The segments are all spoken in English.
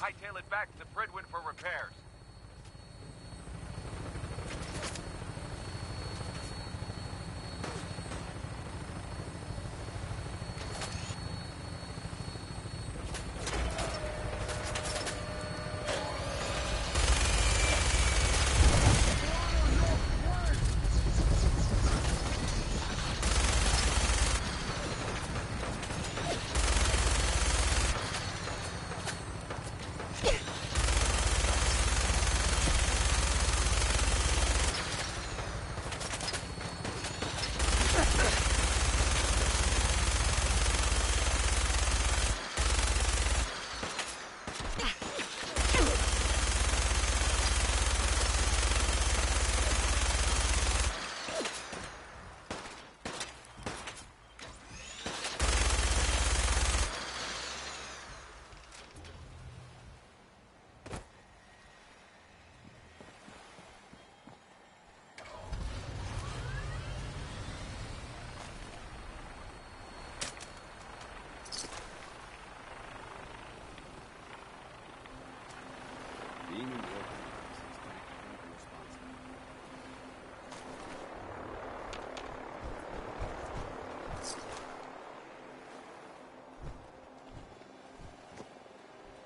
Hightail it back to Bridwin for repairs.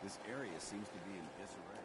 This area seems to be in disarray.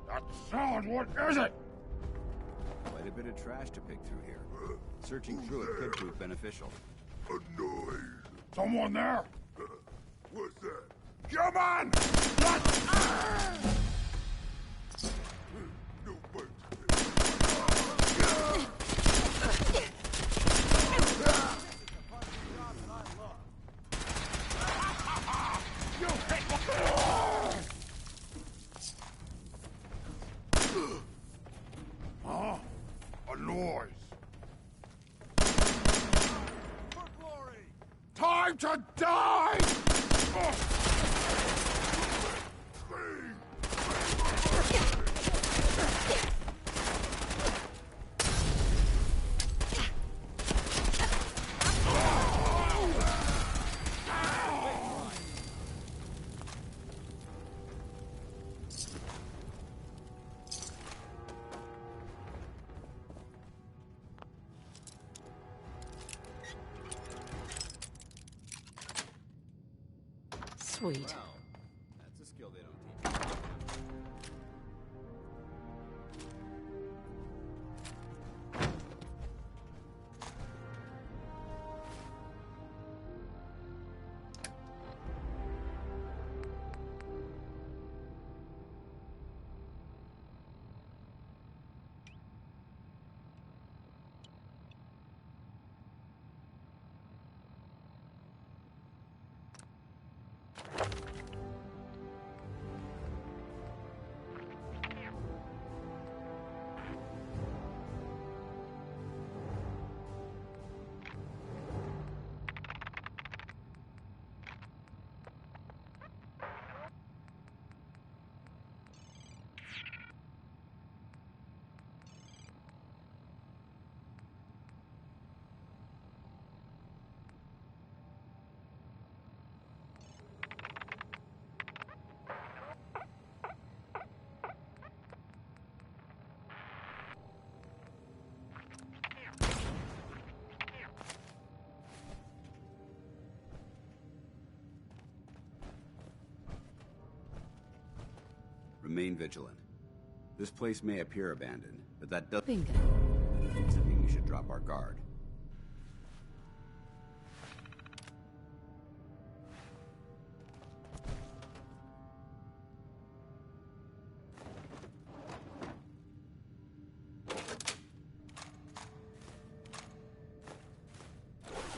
That sound, what is it? Quite a bit of trash to pick through here. Searching through it could prove beneficial. A noise. Someone there? What's that? Come on! What? No birds. Huh? A noise. For glory. Time to die! Sweet. Wow. That's a skill they don't teach. Remain vigilant. This place may appear abandoned, but that doesn't Bingo. mean we should drop our guard.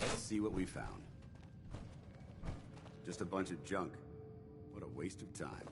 Let's see what we found. Just a bunch of junk. What a waste of time.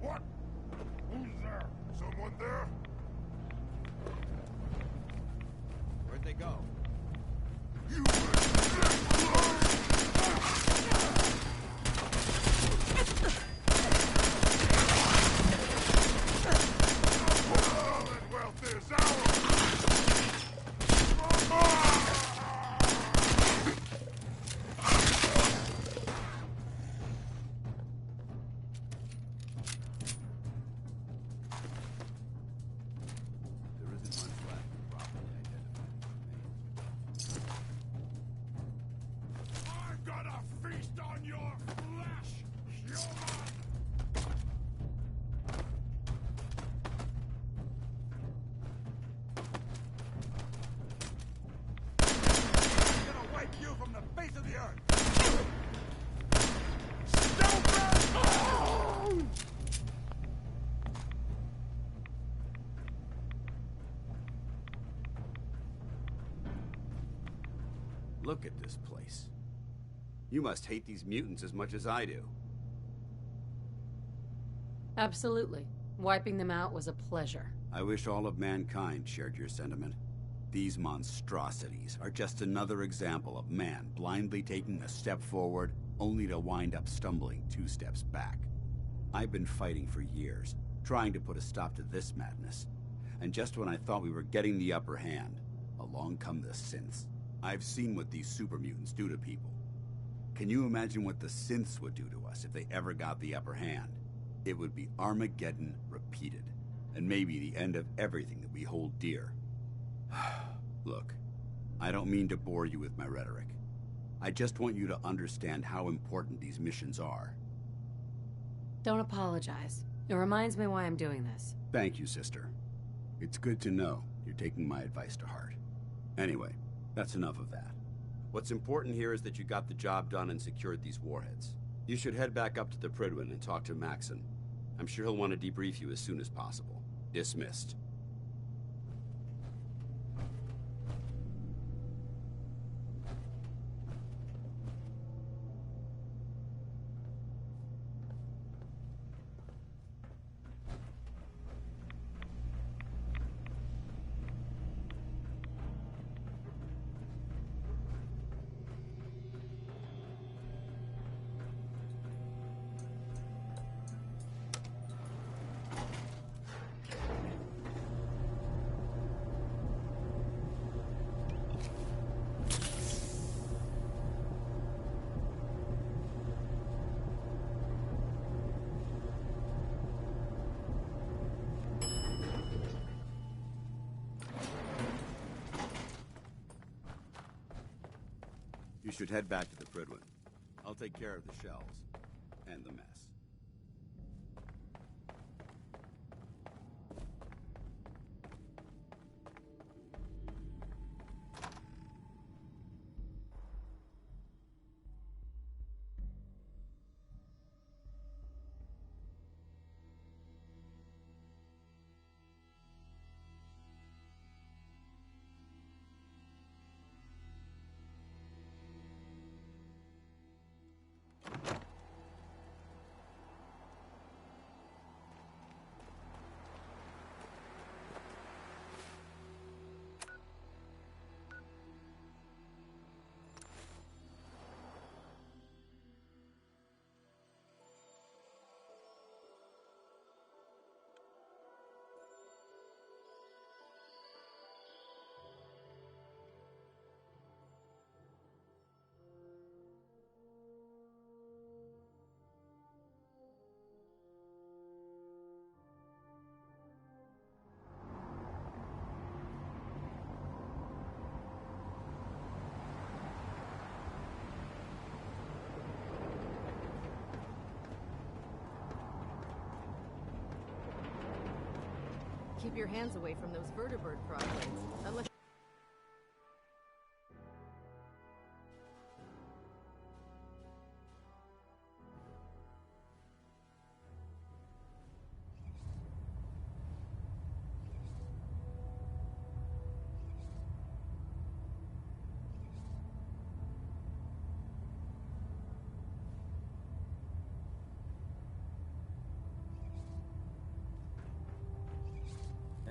What? Who's there? Someone there? Where'd they go? You wealth is ours! There isn't much left to properly identify the remains. I'm gonna feast on your flesh, human! I'm gonna wipe you from the face of the earth! Stupid! Look at this place. You must hate these mutants as much as I do. Absolutely. Wiping them out was a pleasure. I wish all of mankind shared your sentiment. These monstrosities are just another example of man blindly taking a step forward, only to wind up stumbling 2 steps back. I've been fighting for years, trying to put a stop to this madness. And just when I thought we were getting the upper hand, along come the synths. I've seen what these super mutants do to people. Can you imagine what the synths would do to us if they ever got the upper hand? It would be Armageddon repeated, and maybe the end of everything that we hold dear. Look, I don't mean to bore you with my rhetoric. I just want you to understand how important these missions are. Don't apologize. It reminds me why I'm doing this. Thank you, sister. It's good to know you're taking my advice to heart. Anyway, that's enough of that. What's important here is that you got the job done and secured these warheads. You should head back up to the Prydwen and talk to Maxon. I'm sure he'll want to debrief you as soon as possible. Dismissed. should head back to the Prydwen. I'll take care of the shells and the mess. Keep your hands away from those vertibird frog legs, unless...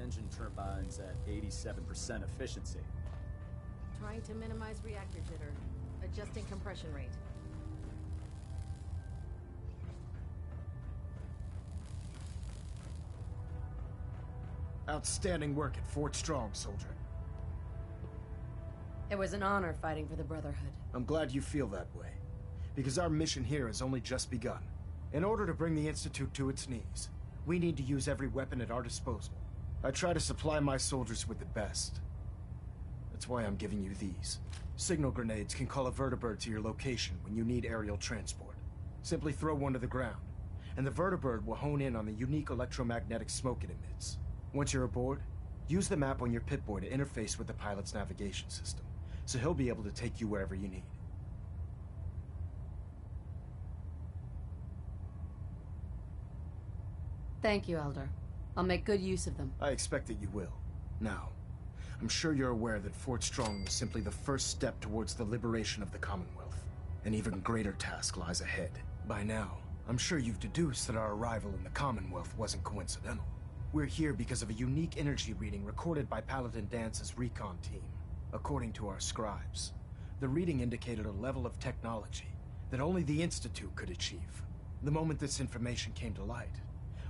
Engine turbines at 87% efficiency. Trying to minimize reactor jitter. Adjusting compression rate. Outstanding work at Fort Strong, soldier. It was an honor fighting for the Brotherhood. I'm glad you feel that way, because our mission here has only just begun. In order to bring the Institute to its knees, we need to use every weapon at our disposal. I try to supply my soldiers with the best. That's why I'm giving you these. Signal grenades can call a vertibird to your location when you need aerial transport. Simply throw one to the ground, and the vertibird will hone in on the unique electromagnetic smoke it emits. Once you're aboard, use the map on your Pip-Boy to interface with the pilot's navigation system, so he'll be able to take you wherever you need. Thank you, Elder. I'll make good use of them. I expect that you will. Now, I'm sure you're aware that Fort Strong was simply the first step towards the liberation of the Commonwealth. An even greater task lies ahead. By now, I'm sure you've deduced that our arrival in the Commonwealth wasn't coincidental. We're here because of a unique energy reading recorded by Paladin Dance's recon team. According to our scribes, the reading indicated a level of technology that only the Institute could achieve. The moment this information came to light,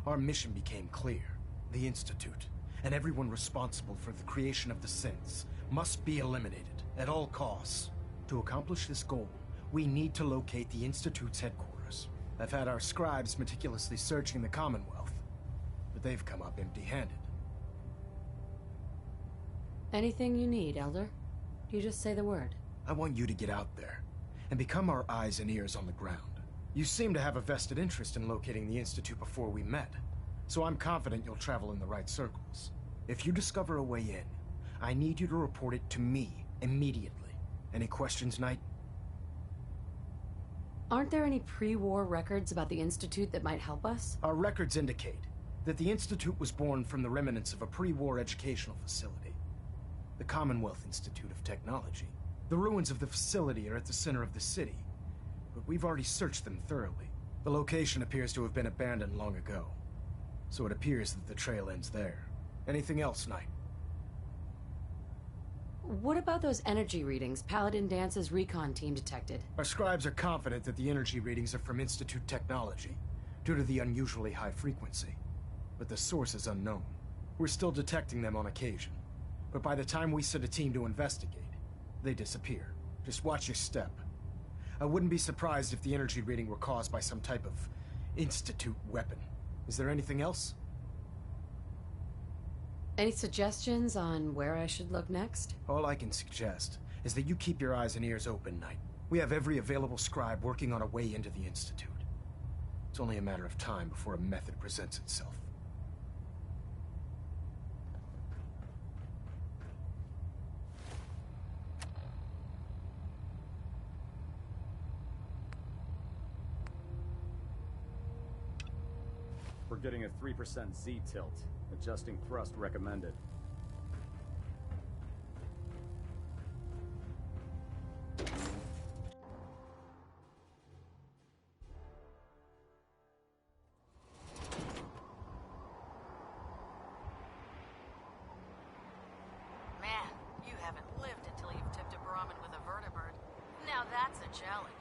our mission became clear. The Institute, and everyone responsible for the creation of the synths, must be eliminated at all costs. To accomplish this goal, we need to locate the Institute's headquarters. I've had our scribes meticulously searching the Commonwealth, but they've come up empty-handed. Anything you need, Elder? You just say the word. I want you to get out there and become our eyes and ears on the ground. You seem to have a vested interest in locating the Institute before we met, so I'm confident you'll travel in the right circles. If you discover a way in, I need you to report it to me immediately. Any questions, Knight? Aren't there any pre-war records about the Institute that might help us? Our records indicate that the Institute was born from the remnants of a pre-war educational facility, the Commonwealth Institute of Technology. The ruins of the facility are at the center of the city, but we've already searched them thoroughly. The location appears to have been abandoned long ago, so it appears that the trail ends there. Anything else, Knight? What about those energy readings Paladin Dance's recon team detected? Our scribes are confident that the energy readings are from Institute technology, due to the unusually high frequency. But the source is unknown. We're still detecting them on occasion, but by the time we send a team to investigate, they disappear. Just watch your step. I wouldn't be surprised if the energy reading were caused by some type of Institute weapon. Is there anything else? Any suggestions on where I should look next? All I can suggest is that you keep your eyes and ears open, Knight. We have every available scribe working on a way into the Institute. It's only a matter of time before a method presents itself. We're getting a 3% Z tilt. Adjusting thrust recommended. Man, you haven't lived until you've tipped a Brahmin with a vertibird. Now that's a challenge.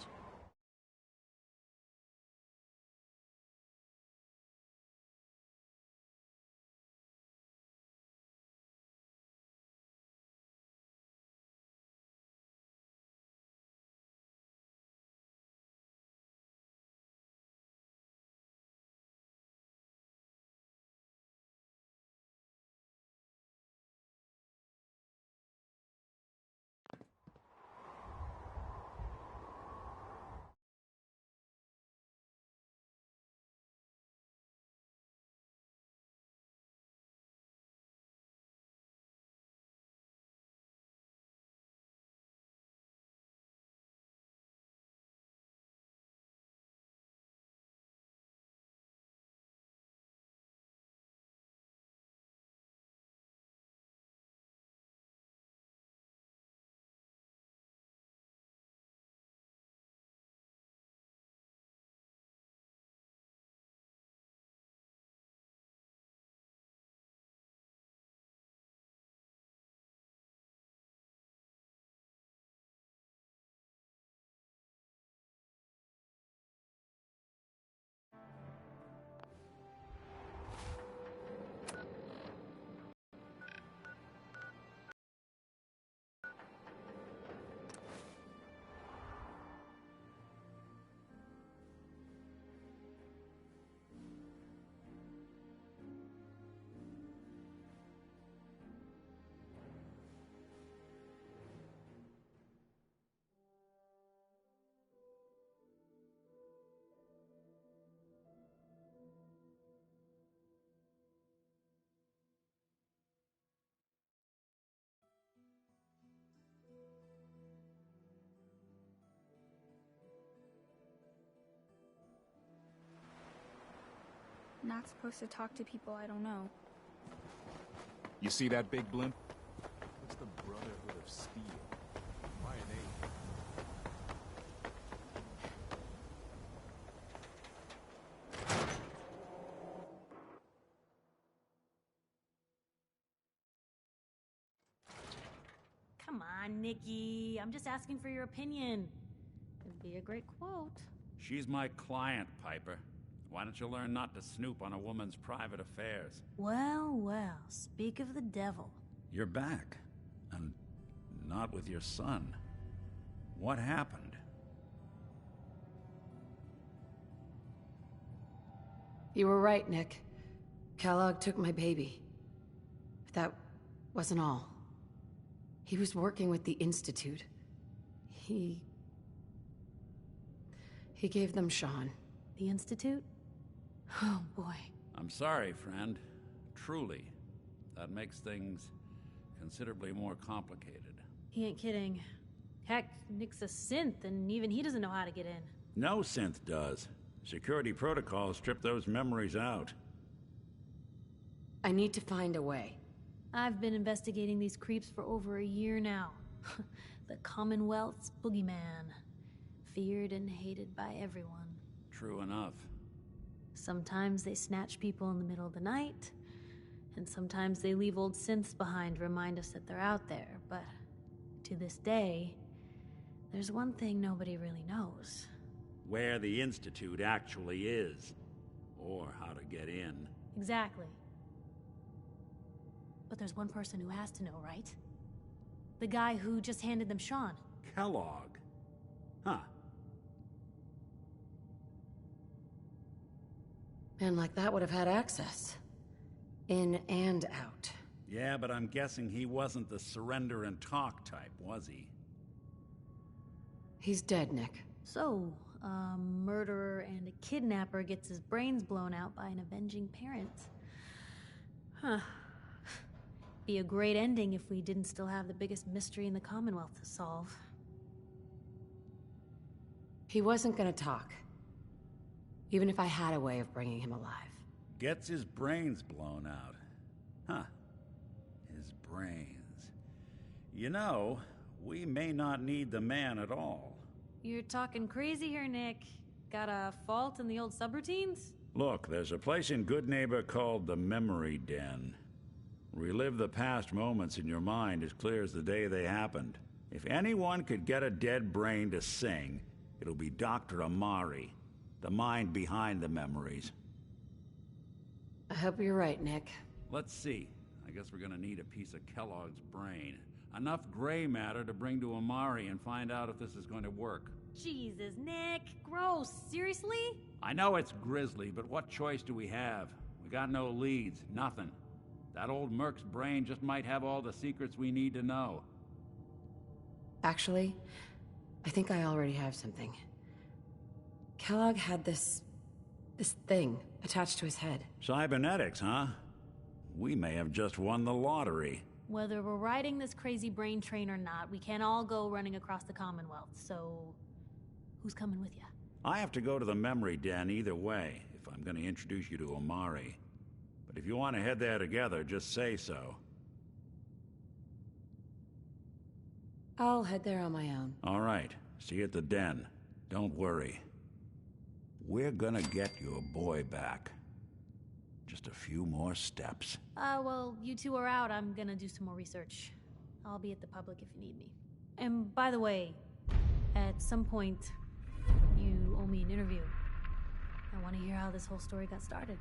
Not supposed to talk to people I don't know. You see that big blimp? It's the Brotherhood of Steel. By name. Come on, Nikki. I'm just asking for your opinion. It'd be a great quote. She's my client, Piper. Why don't you learn not to snoop on a woman's private affairs? Well, well, speak of the devil. You're back. And not with your son. What happened? You were right, Nick. Kellogg took my baby. But that wasn't all. He was working with the Institute. He gave them Sean. The Institute? Oh, boy. I'm sorry, friend. Truly. That makes things considerably more complicated. He ain't kidding. Heck, Nick's a synth, and even he doesn't know how to get in. No synth does. Security protocols strip those memories out. I need to find a way. I've been investigating these creeps for over a year now. The Commonwealth's boogeyman. Feared and hated by everyone. True enough. Sometimes they snatch people in the middle of the night, and sometimes they leave old synths behind to remind us that they're out there, but to this day, there's one thing nobody really knows. Where the Institute actually is. Or how to get in. Exactly. But there's one person who has to know, right? The guy who just handed them Sean. Kellogg. Huh. Man like that would have had access. In and out. Yeah, but I'm guessing he wasn't the surrender and talk type, was he? He's dead, Nick. So, a murderer and a kidnapper gets his brains blown out by an avenging parent. Huh. Be a great ending if we didn't still have the biggest mystery in the Commonwealth to solve. He wasn't gonna talk. Even if I had a way of bringing him alive. Gets his brains blown out. Huh. His brains. You know, we may not need the man at all. You're talking crazy here, Nick. Got a fault in the old subroutines? Look, there's a place in Good Neighbor called the Memory Den. Relive the past moments in your mind as clear as the day they happened. If anyone could get a dead brain to sing, it'll be Dr. Amari, the mind behind the memories. I hope you're right, Nick. Let's see. I guess we're gonna need a piece of Kellogg's brain. Enough gray matter to bring to Amari and find out if this is going to work. Jesus, Nick. Gross. Seriously? I know it's grisly, but what choice do we have? We got no leads, nothing. That old Merc's brain just might have all the secrets we need to know. Actually, I think I already have something. Kellogg had this thing attached to his head. Cybernetics, huh? We may have just won the lottery. Whether we're riding this crazy brain train or not, we can't all go running across the Commonwealth, so... who's coming with you? I have to go to the Memory Den either way, if I'm gonna introduce you to Amari. But if you want to head there together, just say so. I'll head there on my own. All right. See you at the den. Don't worry. We're gonna get your boy back. Just a few more steps. Well, you two are out. I'm gonna do some more research. I'll be at the public if you need me. And by the way, at some point, you owe me an interview. I want to hear how this whole story got started.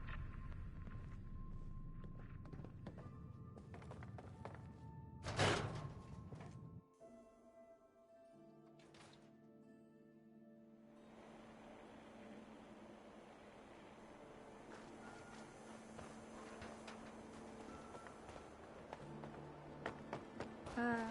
Hi.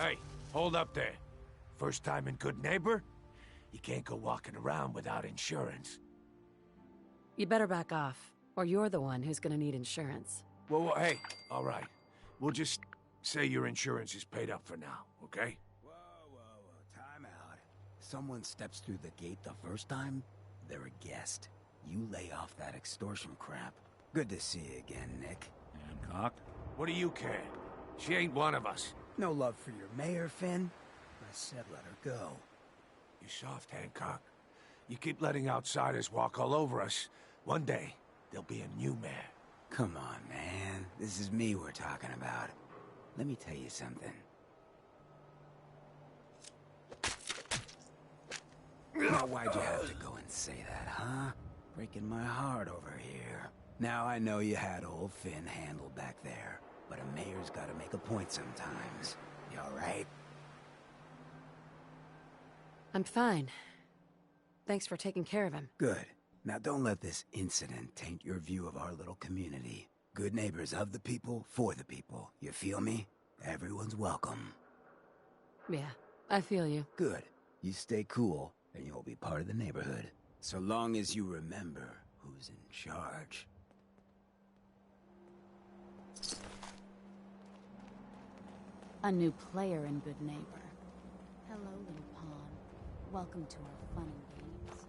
Hey, hold up there. First time in Good Neighbor? You can't go walking around without insurance. You better back off, or you're the one who's gonna need insurance. Well, hey, all right. We'll just say your insurance is paid up for now, okay? Whoa. Time out. Someone steps through the gate the first time, they're a guest. You lay off that extortion crap. Good to see you again, Nick. Hancock? What do you care? She ain't one of us. No love for your mayor, Finn? I said let her go. You soft, Hancock. You keep letting outsiders walk all over us. One day, there'll be a new mayor. Come on, man. This is me we're talking about. Let me tell you something. Now, why'd you have to go and say that, huh? Breaking my heart over here. Now I know you had old Finn handled back there, but a mayor's gotta make a point sometimes. You alright? I'm fine. Thanks for taking care of him. Good. Now don't let this incident taint your view of our little community. Good neighbors of the people, for the people. You feel me? Everyone's welcome. Yeah, I feel you. Good. You stay cool, and you'll be part of the neighborhood. So long as you remember who's in charge. A new player in Good Neighbor. Hello, little pawn. Welcome to our fun and games.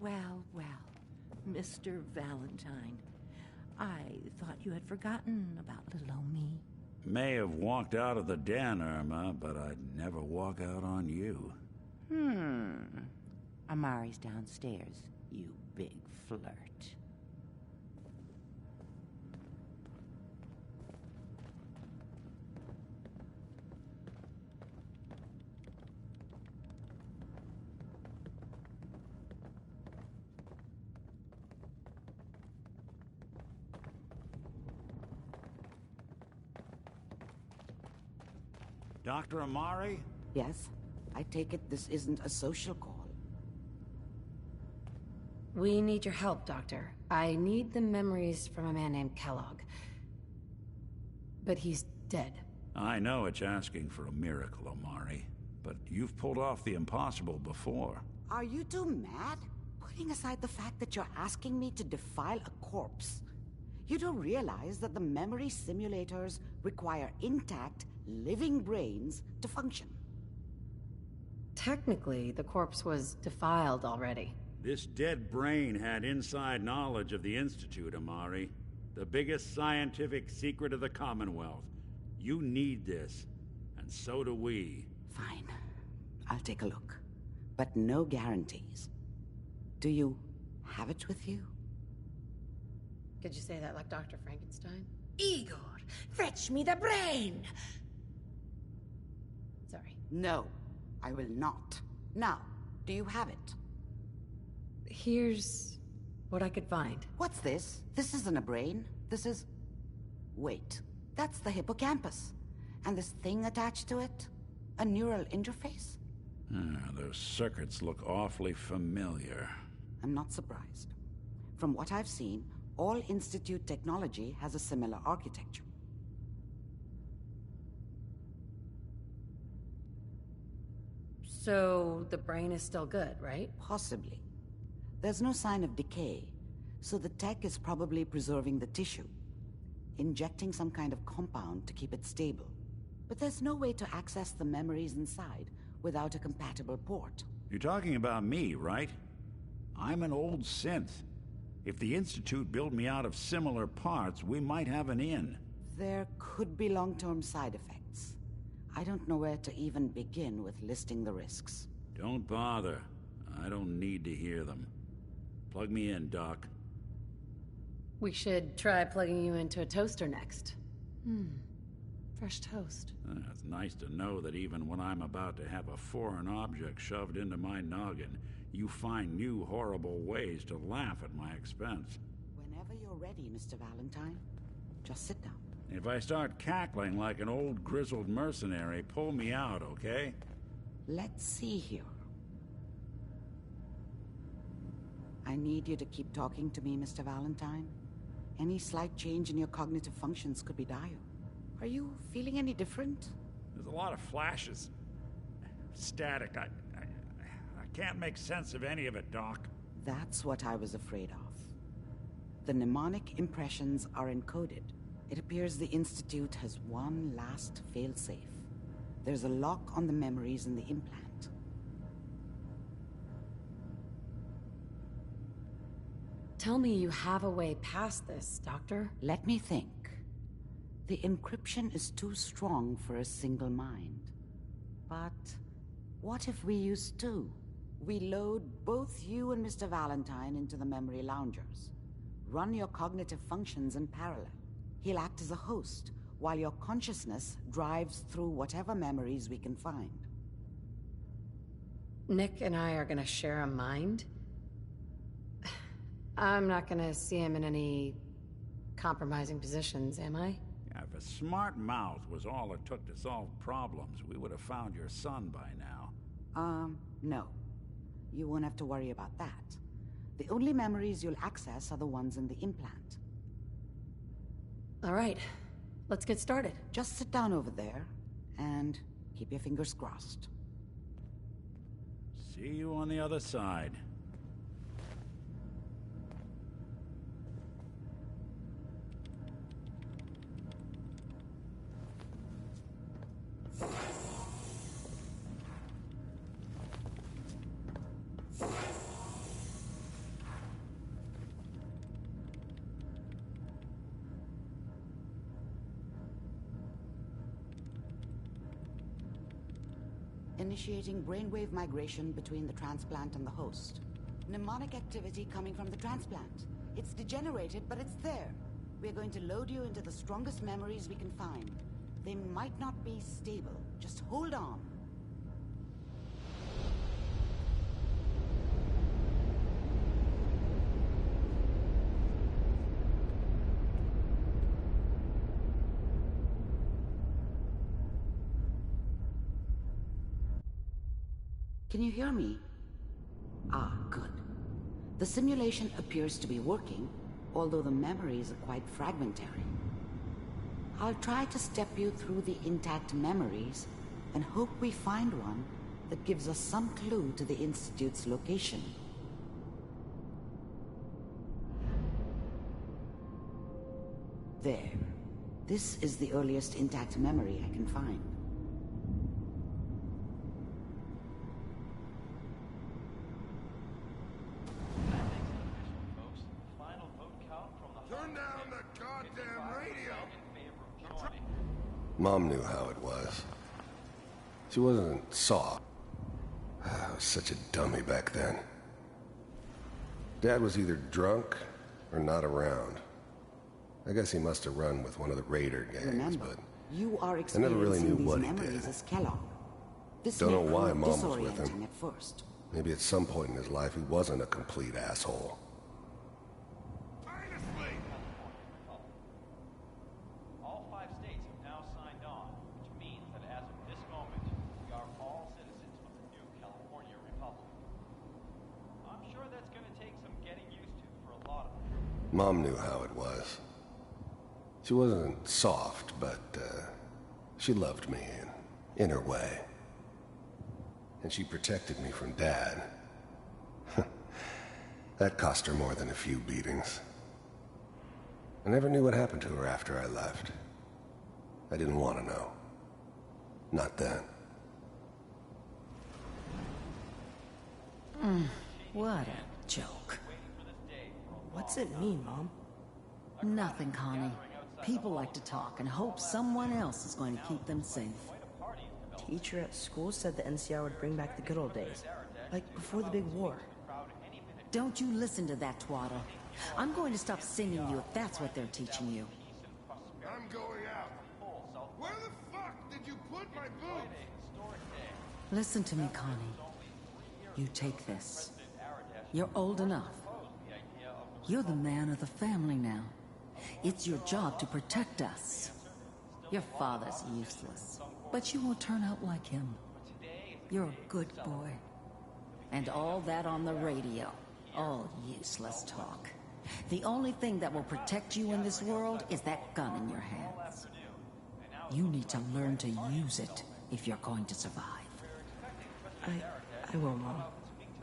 Well, Mr. Valentine. I thought you had forgotten about little old me. May have walked out of the den, Irma, but I'd never walk out on you. Amari's downstairs, you big flirt. Dr. Amari? Yes? I take it this isn't a social call. We need your help, Doctor. I need the memories from a man named Kellogg. But he's dead. I know it's asking for a miracle, Amari, but you've pulled off the impossible before. Are you two mad? Putting aside the fact that you're asking me to defile a corpse, you don't realize that the memory simulators require intact, living brains to function. Technically, the corpse was defiled already. This dead brain had inside knowledge of the Institute, Amari. The biggest scientific secret of the Commonwealth. You need this, and so do we. Fine. I'll take a look. But no guarantees. Do you have it with you? Could you say that like Dr. Frankenstein? Igor, fetch me the brain! Sorry. No, I will not. Now, do you have it? Here's what I could find. What's this? This isn't a brain. This is... Wait. That's the hippocampus. And this thing attached to it? A neural interface? Those circuits look awfully familiar. I'm not surprised. From what I've seen, all Institute technology has a similar architecture. So the brain is still good, right? Possibly. There's no sign of decay, so the tech is probably preserving the tissue, injecting some kind of compound to keep it stable. But there's no way to access the memories inside without a compatible port. You're talking about me, right? I'm an old synth. If the Institute built me out of similar parts, we might have an in. There could be long-term side effects. I don't know where to even begin with listing the risks. Don't bother. I don't need to hear them. Plug me in, Doc. We should try plugging you into a toaster next. Fresh toast. It's nice to know that even when I'm about to have a foreign object shoved into my noggin, you find new horrible ways to laugh at my expense. Whenever you're ready, Mr. Valentine, just sit down. If I start cackling like an old grizzled mercenary, pull me out, okay? Let's see here. I need you to keep talking to me, Mr. Valentine. Any slight change in your cognitive functions could be dire. Are you feeling any different? There's a lot of flashes. Static. I can't make sense of any of it, Doc. That's what I was afraid of. The mnemonic impressions are encoded. It appears the Institute has one last failsafe. There's a lock on the memories in the implant. Tell me you have a way past this, Doctor. Let me think. The encryption is too strong for a single mind. But what if we use two? We load both you and Mr. Valentine into the memory loungers. Run your cognitive functions in parallel. He'll act as a host, while your consciousness drives through whatever memories we can find. Nick and I are gonna share a mind? I'm not gonna see him in any compromising positions, am I? If a smart mouth was all it took to solve problems, we would have found your son by now. No. You won't have to worry about that. The only memories you'll access are the ones in the implant. All right. Let's get started. Just sit down over there, and keep your fingers crossed. See you on the other side. Initiating brainwave migration between the transplant and the host. Mnemonic activity coming from the transplant. It's degenerated, but it's there. We're going to load you into the strongest memories we can find. They might not be stable. Just hold on. Can you hear me? Ah, good. The simulation appears to be working, although the memories are quite fragmentary. I'll try to step you through the intact memories and hope we find one that gives us some clue to the Institute's location. There. This is the earliest intact memory I can find. Mom knew how it was. She wasn't soft. I was such a dummy back then. Dad was either drunk or not around. I guess he must have run with one of the raider gangs, Remember, but you are I never really knew experiencing what these he memories did. as Kellogg. This Don't know may why prove Mom was with him. disorienting at first. Maybe at some point in his life he wasn't a complete asshole. All 5 states have now signed on, which means that as of this moment, we are all citizens of the new California Republic. I'm sure that's going to take some getting used to for a lot of them. Mom knew how it was. She wasn't soft, but she loved me in her way. And she protected me from Dad. That cost her more than a few beatings. I never knew what happened to her after I left. I didn't want to know. Not then. What a joke. What's it mean, Mom? Nothing, Connie. People like to talk and hope someone else is going to keep them safe. Teacher at school said the NCR would bring back the good old days. Like before the big war. Don't you listen to that twaddle. I'm going to stop singing you if that's what they're teaching you. I'm going out. Where the Listen to me, Connie. You take this. You're old enough. You're the man of the family now. It's your job to protect us. Your father's useless, but you won't turn out like him. You're a good boy. And all that on the radio, all useless talk. The only thing that will protect you in this world is that gun in your hands. You need to learn to use it if you're going to survive. I will, Mom.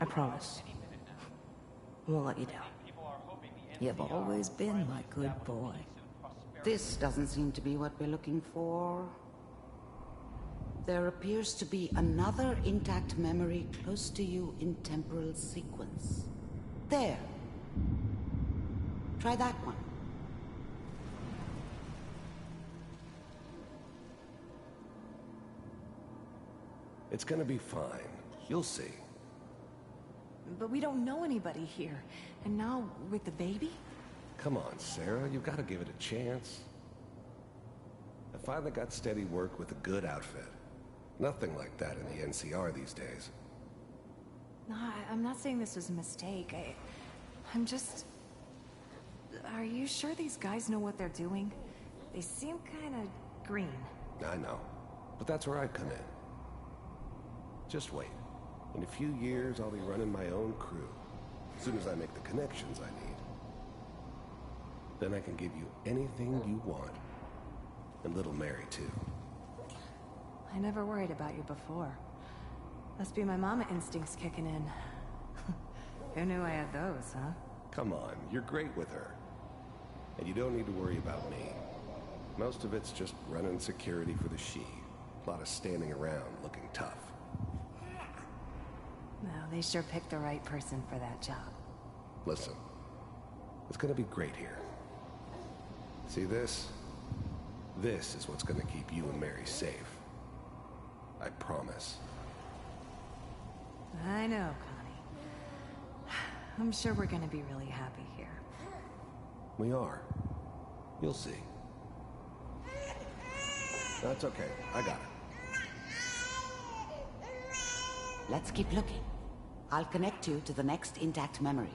I promise. I won't let you down. You've always been my good boy. This doesn't seem to be what we're looking for. There appears to be another intact memory close to you in temporal sequence. There. Try that one. It's gonna be fine. You'll see. But we don't know anybody here. And now, with the baby? Come on, Sarah, you've got to give it a chance. I finally got steady work with a good outfit. Nothing like that in the NCR these days. No, I'm not saying this was a mistake. I'm just... Are you sure these guys know what they're doing? They seem kind of green. I know, but that's where I come in. Just wait. In a few years, I'll be running my own crew. As soon as I make the connections I need. Then I can give you anything you want. And little Mary, too. I never worried about you before. Must be my mama instincts kicking in. Who knew I had those, huh? Come on, you're great with her. And you don't need to worry about me. Most of it's just running security for the she. A lot of standing around looking tough. No, they sure picked the right person for that job. Listen, it's gonna be great here. See this? This is what's gonna keep you and Mary safe. I promise. I know, Connie. I'm sure we're gonna be really happy here. We are. You'll see. That's okay. I got it. Let's keep looking. I'll connect you to the next intact memory.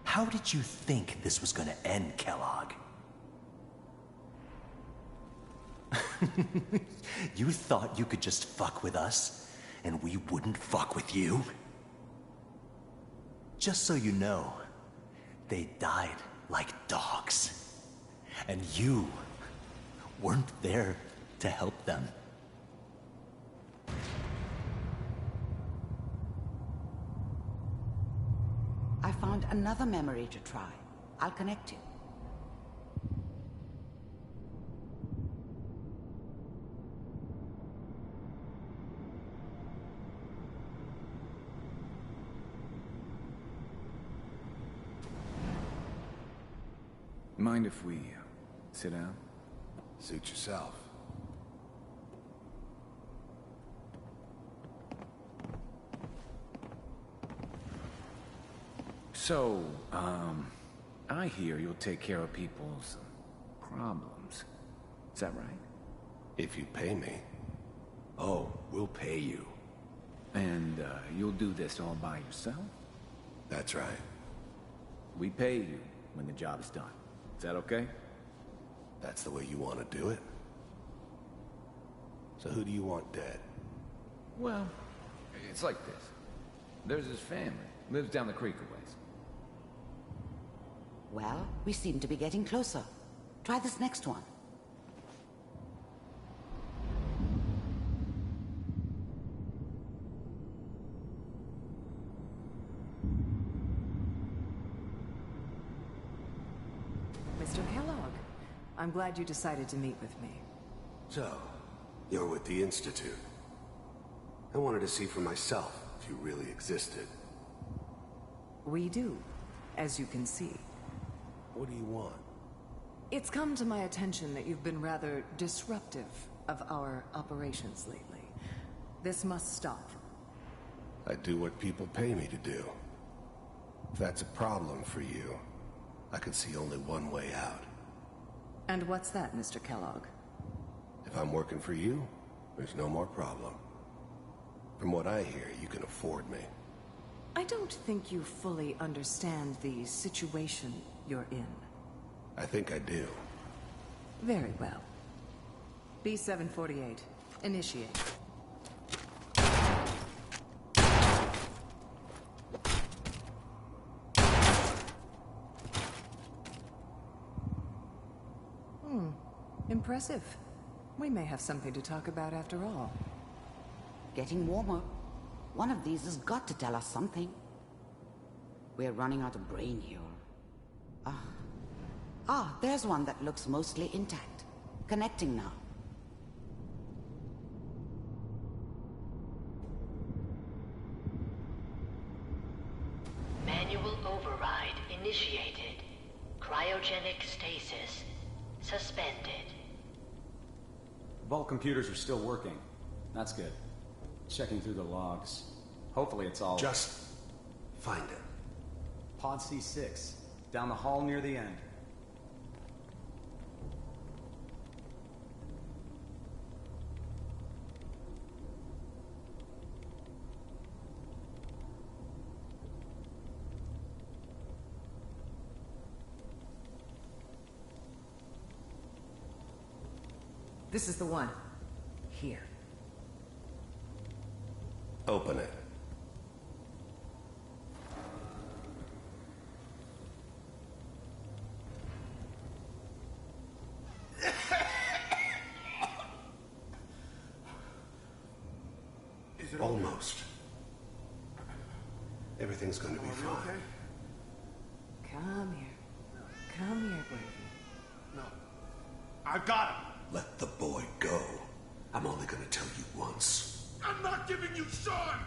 How did you think this was gonna end, Kellogg? You thought you could just fuck with us, and we wouldn't fuck with you? Just so you know, they died like dogs. And you weren't there to help them. I found another memory to try. I'll connect you. Mind if we sit down? Suit yourself. So, I hear you'll take care of people's problems. Is that right? If you pay me. Oh, we'll pay you. And, you'll do this all by yourself? That's right. We pay you when the job's done. Is that okay? That's the way you want to do it? So who do you want dead? Well, it's like this. There's his family. Lives down the creek a ways. Well, we seem to be getting closer. Try this next one. Mr. Kellogg, I'm glad you decided to meet with me. So, you're with the Institute. I wanted to see for myself if you really existed. We do, as you can see. What do you want? It's come to my attention that you've been rather disruptive of our operations lately. This must stop. I do what people pay me to do. If that's a problem for you, I could see only one way out. And what's that, Mr. Kellogg? If I'm working for you, there's no more problem. From what I hear, you can afford me. I don't think you fully understand the situation you're in. I think I do. Very well. B-748, initiate. Impressive. We may have something to talk about after all. Getting warmer. One of these has got to tell us something. We're running out of brain here. There's one that looks mostly intact. Connecting now. Manual override initiated. Cryogenic stasis suspended. Vault computers are still working. That's good. Checking through the logs. Hopefully it's all... Just find it. Pod C6. Down the hall near the end. This is the one. Here. Open it. Is it almost? Everything's gonna be fine. Okay? Come here. Come here, baby. No. I got him. Let the boy go. I'm only gonna tell you once. I'm not giving you Sean!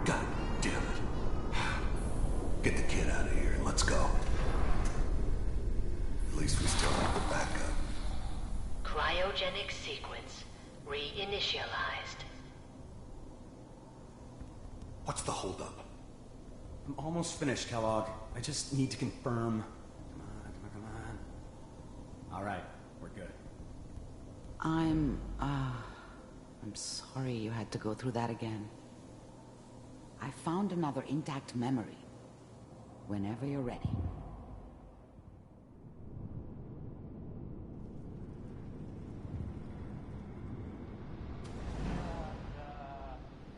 God damn it. Get the kid out of here and let's go. At least we still have the backup. Cryogenic sequence reinitialized. What's the holdup? I'm almost finished, Kellogg. I just need to confirm. Come on. All right, we're good. I'm sorry you had to go through that again. I found another intact memory. Whenever you're ready.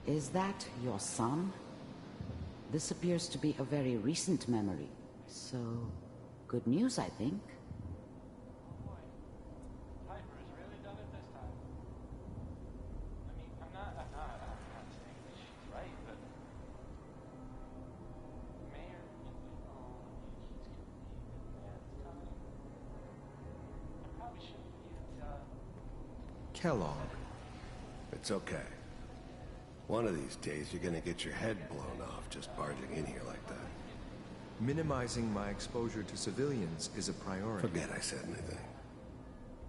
Is that your son? This appears to be a very recent memory. So, good news, I think. Kellogg. It's okay. One of these days, you're gonna get your head blown off just barging in here like that. Minimizing my exposure to civilians is a priority. Forget I said anything.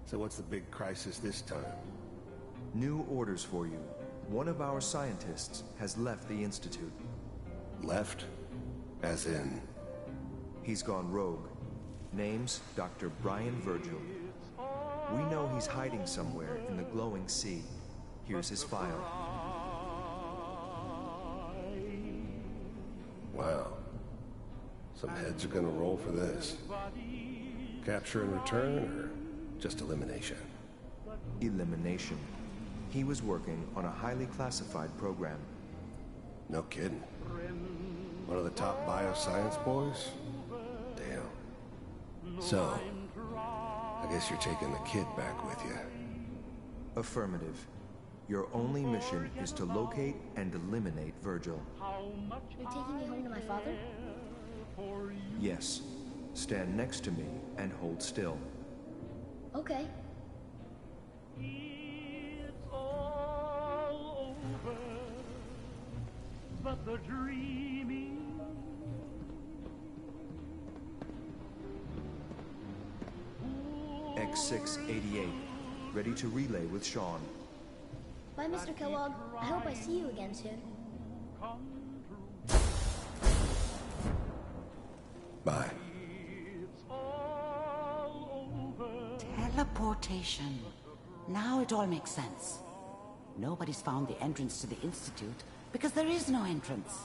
So what's the big crisis this time? New orders for you. One of our scientists has left the Institute. Left? As in? He's gone rogue. Name's Dr. Brian Virgil. We know he's hiding somewhere in the glowing sea. Here's his file. Wow. Some heads are gonna roll for this. Capture and return, or just elimination? Elimination. He was working on a highly classified program. No kidding. One of the top bioscience boys? Damn. So, I guess you're taking the kid back with you. Affirmative. Your only mission is to locate and eliminate Virgil. You're taking me home to my father? Yes. Stand next to me and hold still. Okay. It's all over, but the dreaming. X688, ready to relay with Sean. Bye, Mr. Kellogg. I hope I see you again soon. Bye. Teleportation. Now it all makes sense. Nobody's found the entrance to the Institute because there is no entrance.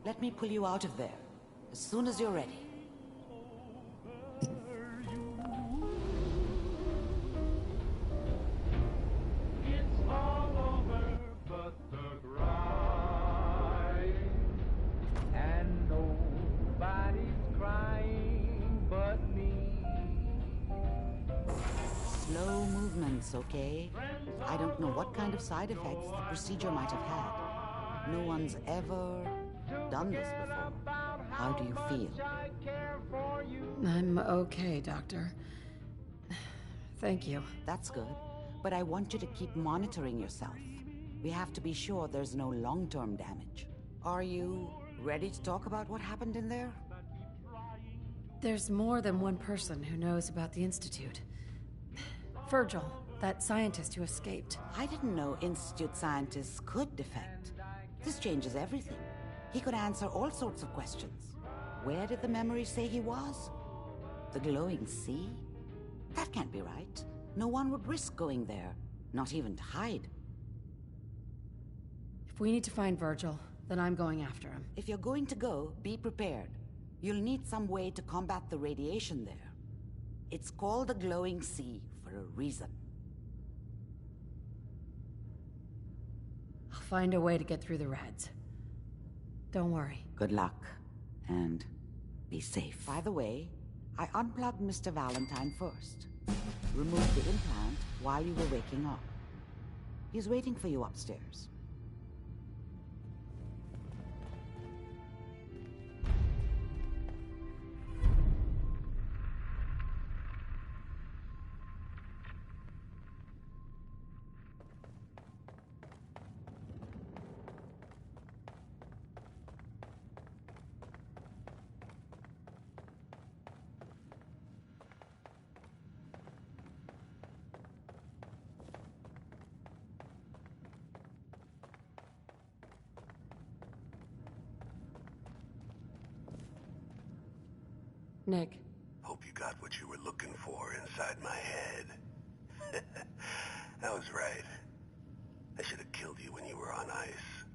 Let me pull you out of there as soon as you're ready. It's all over but the crying, and nobody's crying but me. Slow movements, okay? I don't know what kind of side effects the procedure might have had. No one's ever done this before. How do you feel? I'm okay, Doctor. Thank you. That's good. But I want you to keep monitoring yourself. We have to be sure there's no long-term damage. Are you ready to talk about what happened in there? There's more than one person who knows about the Institute. Virgil, that scientist who escaped. I didn't know Institute scientists could defect. This changes everything. He could answer all sorts of questions. Where did the memory say he was? The glowing sea? That can't be right. No one would risk going there, not even to hide. If we need to find Virgil, then I'm going after him. If you're going to go, be prepared. You'll need some way to combat the radiation there. It's called the glowing sea for a reason. I'll find a way to get through the rads. Don't worry. Good luck, and be safe. By the way, I unplugged Mr. Valentine first. Removed the implant while you were waking up. He's waiting for you upstairs. Nick. Hope you got what you were looking for inside my head. I was right. I should have killed you when you were on ice.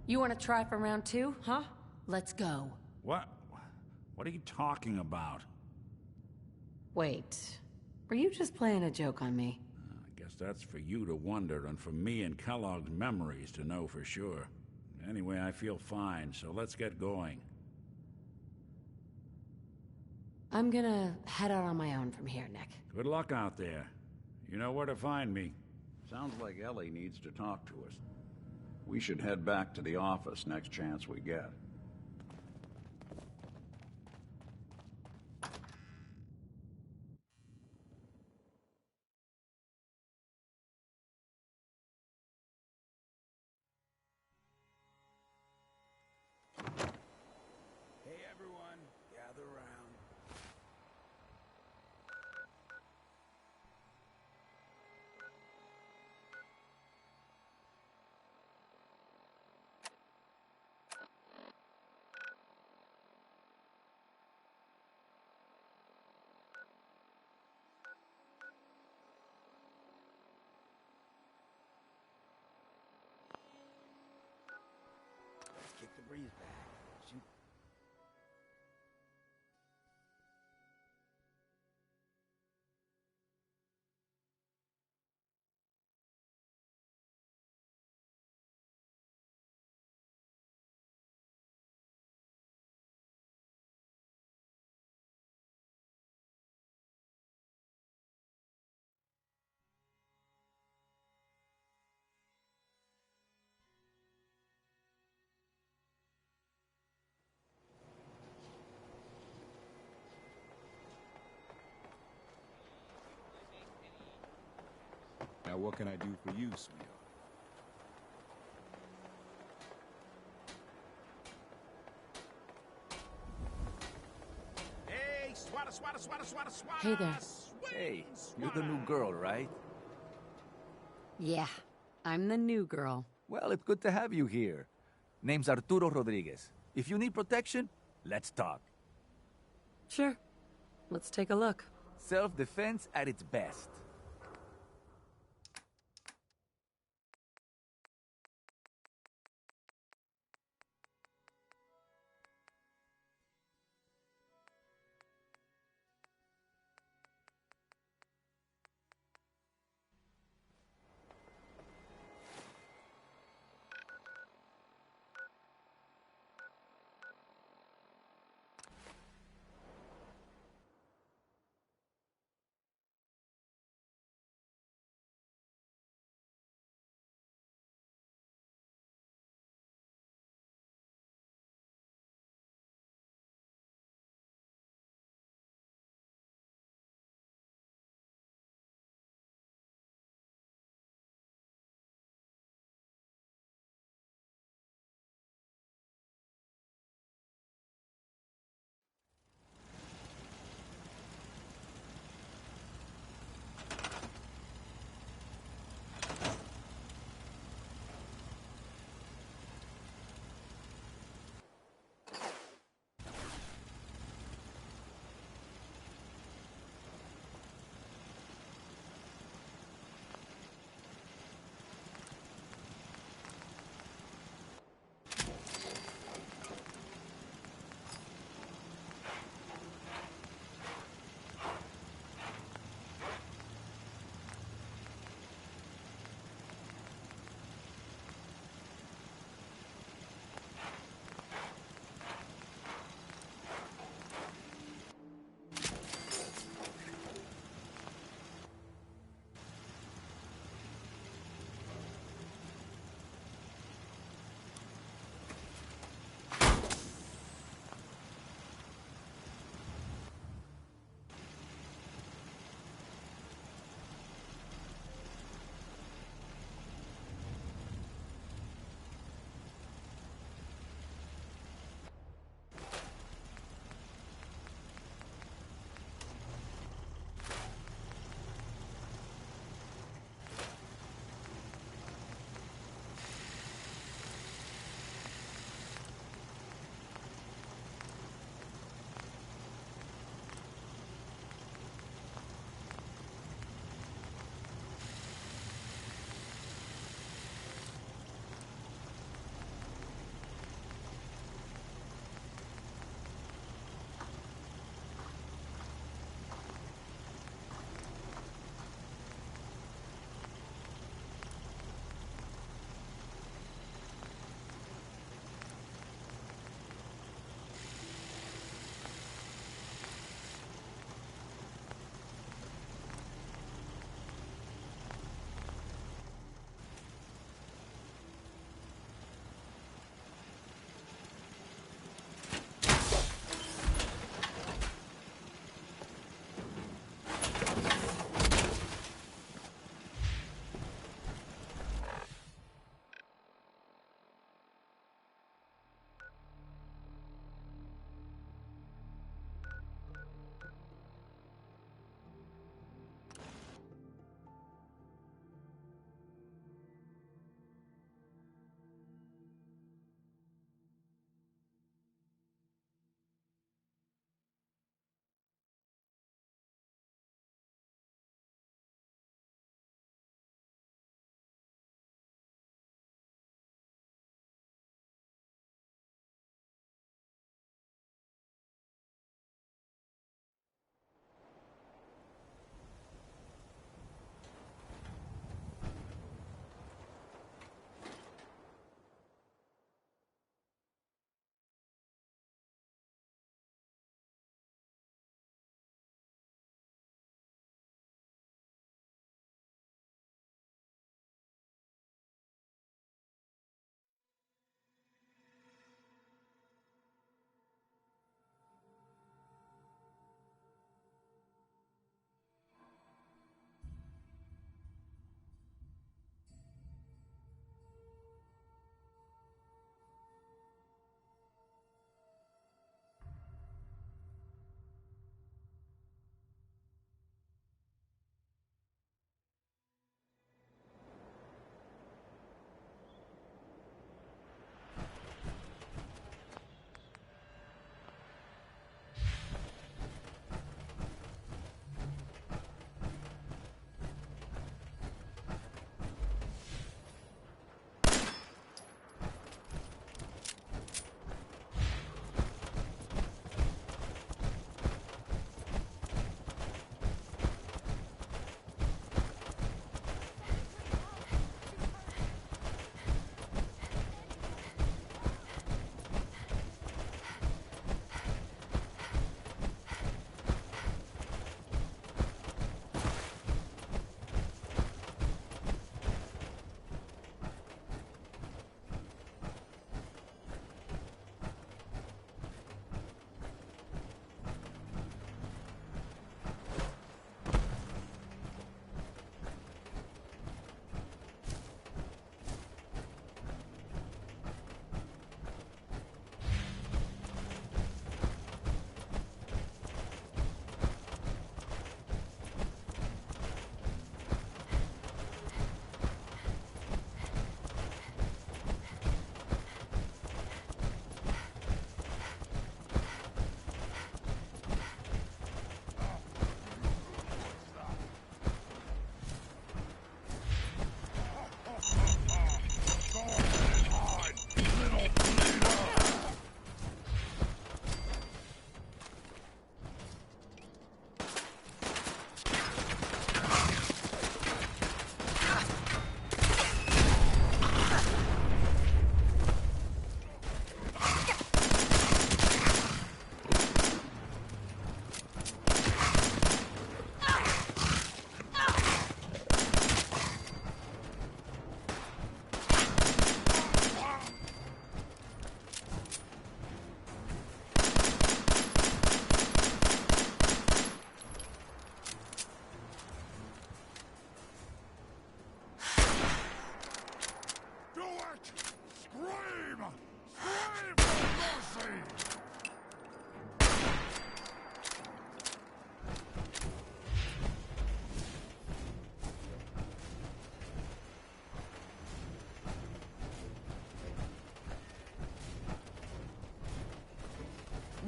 You want to try for round 2, huh? Let's go. What? What are you talking about? Wait. Were you just playing a joke on me? I guess that's for you to wonder and for me and Kellogg's memories to know for sure. Anyway, I feel fine, so let's get going. I'm gonna head out on my own from here, Nick. Good luck out there. You know where to find me. Sounds like Ellie needs to talk to us. We should head back to the office next chance we get. Hey everyone, gather around. Let's kick the breeze back. Shoot. Now what can I do for you, sweetheart? Hey, swata, swata, swata, swata, swata. Hey there. Hey, you're the new girl, right? Yeah, I'm the new girl. Well, it's good to have you here. Name's Arturo Rodriguez. If you need protection, let's talk. Sure. Let's take a look. Self-defense at its best.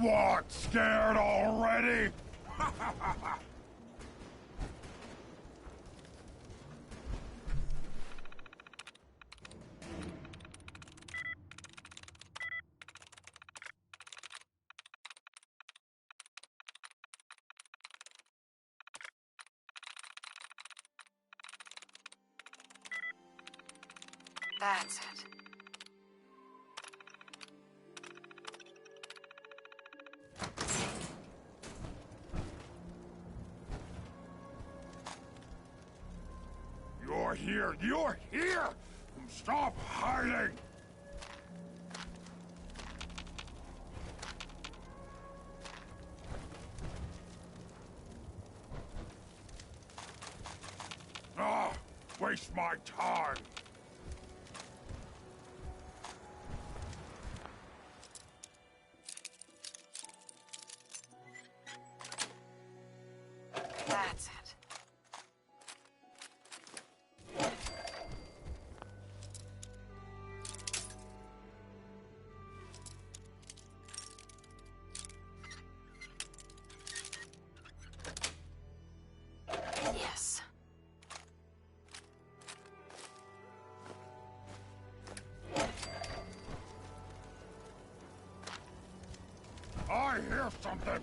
What, scared already? That's it. You're here! You're here! Stop hiding! Ah! Waste my time! That's it. Yes. I hear something!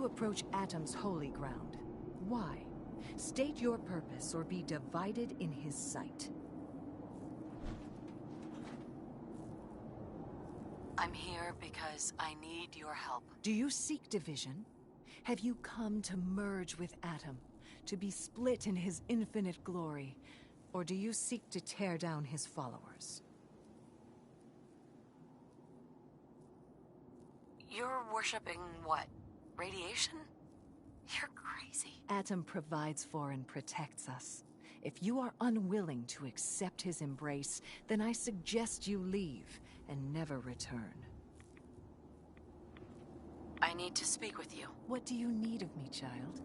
approach Atom's holy ground. Why? State your purpose or be divided in his sight. I'm here because I need your help. Do you seek division? Have you come to merge with Atom, to be split in his infinite glory? Or do you seek to tear down his followers? You're worshipping what? Radiation? You're crazy. Atom provides for and protects us. If you are unwilling to accept his embrace, then I suggest you leave and never return. I need to speak with you. What do you need of me, child?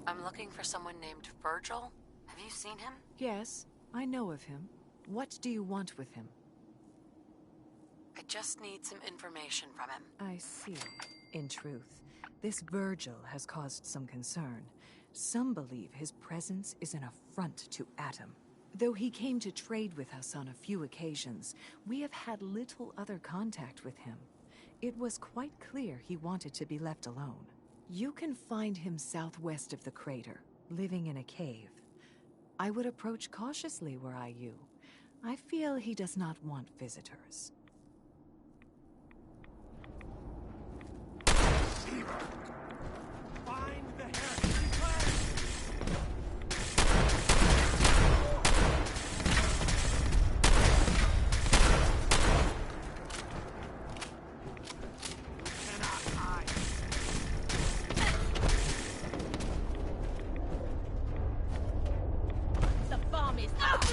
I'm looking for someone named Virgil. Have you seen him? Yes, I know of him. What do you want with him? I just need some information from him. I see. In truth, this Virgil has caused some concern. Some believe his presence is an affront to Atom. Though he came to trade with us on a few occasions, we have had little other contact with him. It was quite clear he wanted to be left alone. You can find him southwest of the crater, living in a cave. I would approach cautiously were I you. I feel he does not want visitors. Find the heresy flag! The bomb is up!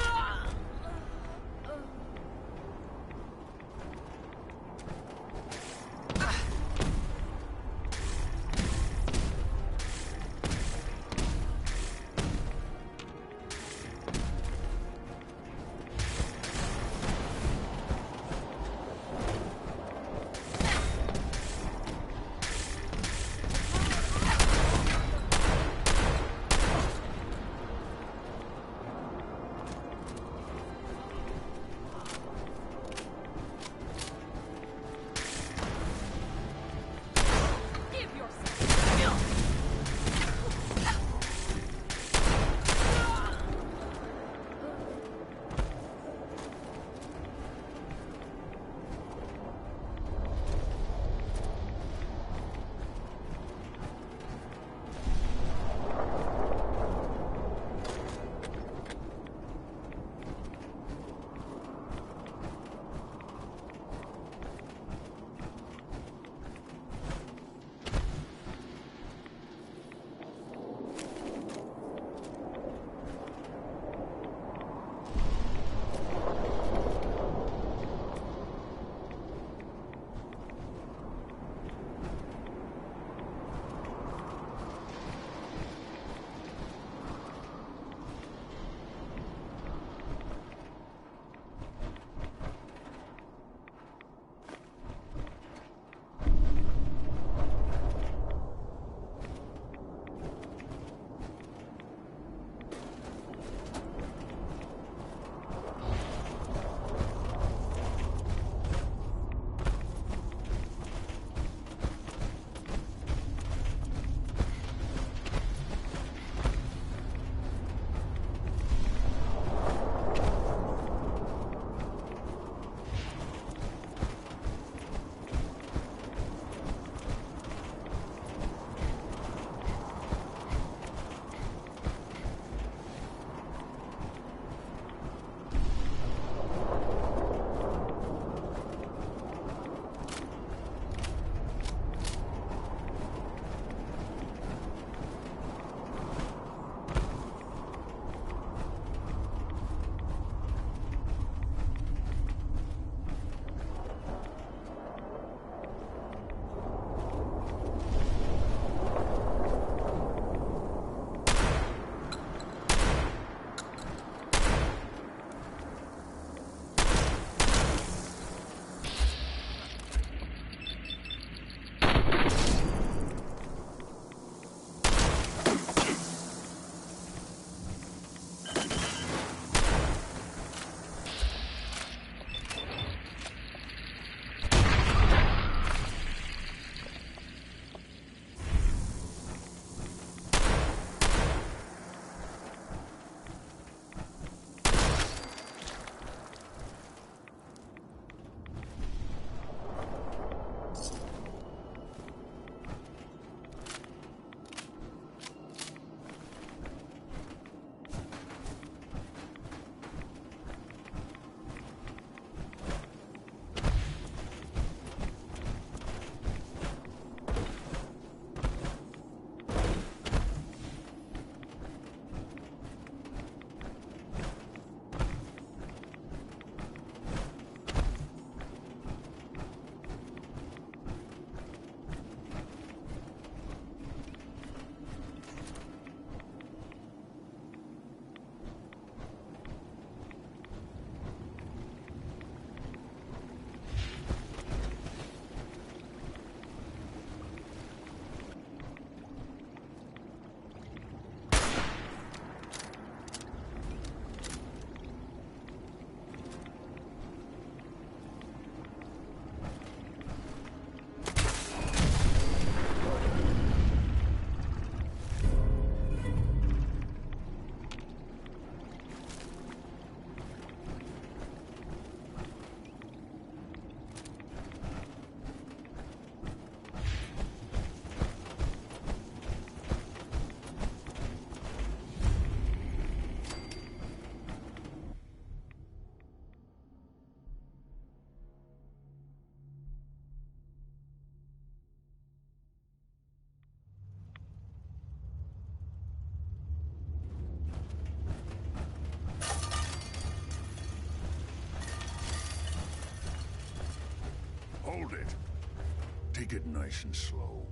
Take it nice and slow.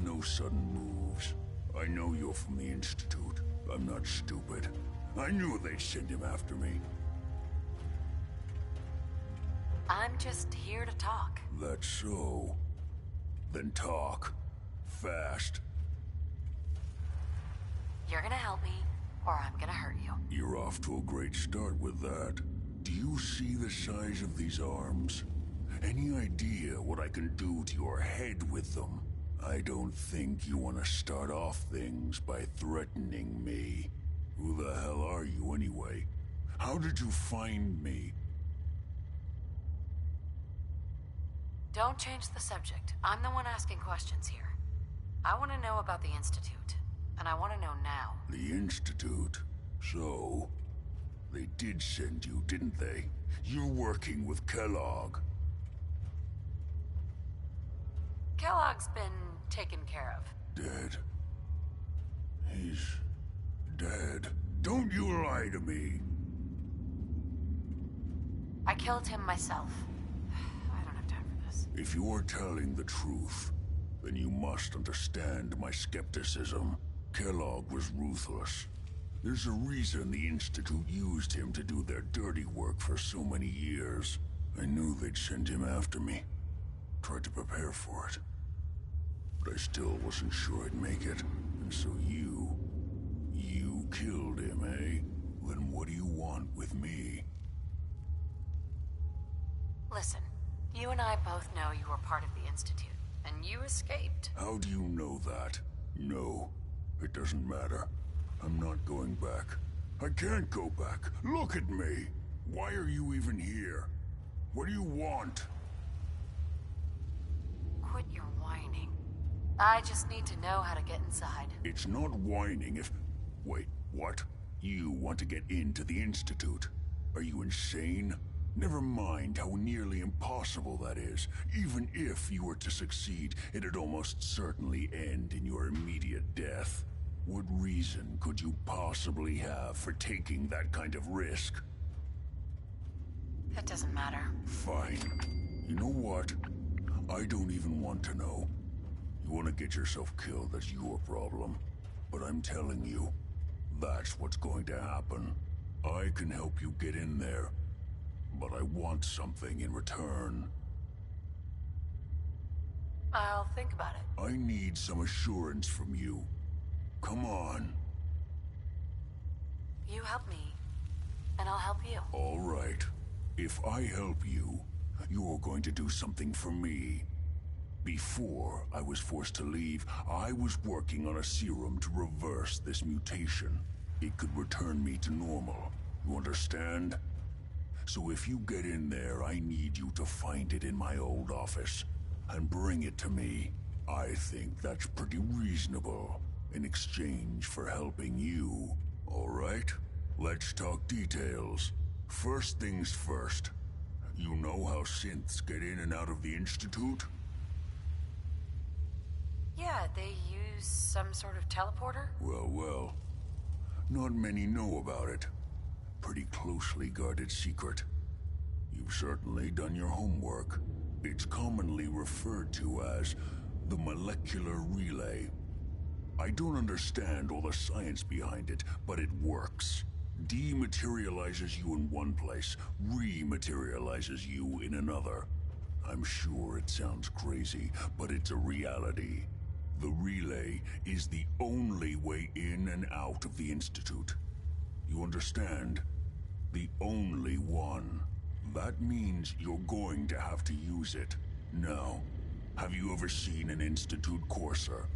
No sudden moves. I know you're from the Institute. I'm not stupid. I knew they'd send him after me. I'm just here to talk. That's so. Then talk. Fast. You're gonna help me, or I'm gonna hurt you. You're off to a great start with that. Do you see the size of these arms? Any idea what I can do to your head with them? I don't think you want to start off things by threatening me. Who the hell are you anyway? How did you find me? Don't change the subject. I'm the one asking questions here. I want to know about the Institute, and I want to know now. The Institute? So, they did send you, didn't they? You're working with Kellogg. Kellogg's been taken care of. Dead. He's dead. Don't you lie to me. I killed him myself. I don't have time for this. If you're telling the truth, then you must understand my skepticism. Kellogg was ruthless. There's a reason the Institute used him to do their dirty work for so many years. I knew they'd send him after me. Tried to prepare for it. But I still wasn't sure I'd make it. And so you killed him, eh? Then what do you want with me? Listen, you and I both know you were part of the Institute, and you escaped. How do you know that? No, it doesn't matter. I'm not going back. I can't go back. Look at me. Why are you even here? What do you want? Quit your whining. I just need to know how to get inside. It's not whining if... Wait, what? You want to get into the Institute? Are you insane? Never mind how nearly impossible that is. Even if you were to succeed, it'd almost certainly end in your immediate death. What reason could you possibly have for taking that kind of risk? It doesn't matter. Fine. You know what? I don't even want to know. You want to get yourself killed, that's your problem. But I'm telling you, that's what's going to happen. I can help you get in there, but I want something in return. I'll think about it. I need some assurance from you. Come on. You help me, and I'll help you. All right. If I help you, you're going to do something for me. Before I was forced to leave, I was working on a serum to reverse this mutation. It could return me to normal. You understand? So if you get in there, I need you to find it in my old office and bring it to me. I think that's pretty reasonable in exchange for helping you. All right? Let's talk details. First things first. You know how synths get in and out of the Institute? Yeah, they use some sort of teleporter? Well. Not many know about it. Pretty closely guarded secret. You've certainly done your homework. It's commonly referred to as the molecular relay. I don't understand all the science behind it, but it works. Dematerializes you in one place, rematerializes you in another. I'm sure it sounds crazy, but it's a reality. The relay is the only way in and out of the Institute. You understand? The only one. That means you're going to have to use it. Now, have you ever seen an Institute courser?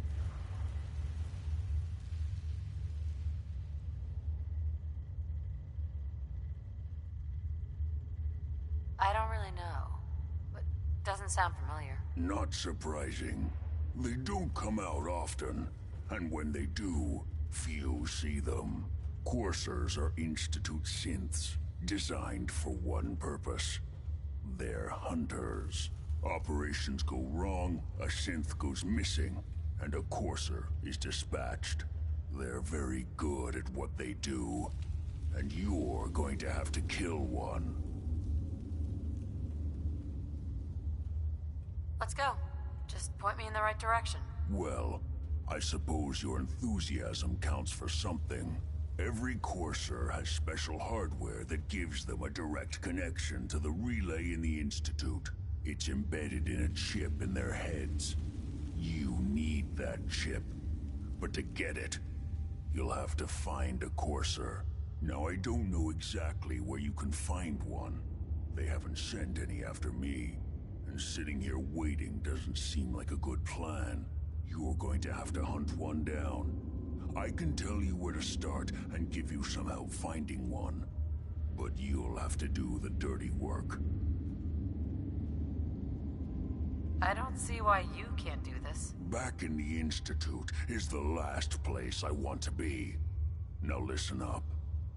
I don't really know, but doesn't sound familiar. Not surprising. They don't come out often, and when they do, few see them. Coursers are Institute synths, designed for one purpose. They're hunters. Operations go wrong, a synth goes missing, and a courser is dispatched. They're very good at what they do, and you're going to have to kill one. Let's go. Just point me in the right direction. Well, I suppose your enthusiasm counts for something. Every Courser has special hardware that gives them a direct connection to the relay in the Institute. It's embedded in a chip in their heads. You need that chip. But to get it, you'll have to find a Courser. Now, I don't know exactly where you can find one. They haven't sent any after me. And sitting here waiting doesn't seem like a good plan. You're going to have to hunt one down. I can tell you where to start and give you some help finding one. But you'll have to do the dirty work. I don't see why you can't do this. Back in the Institute is the last place I want to be. Now listen up.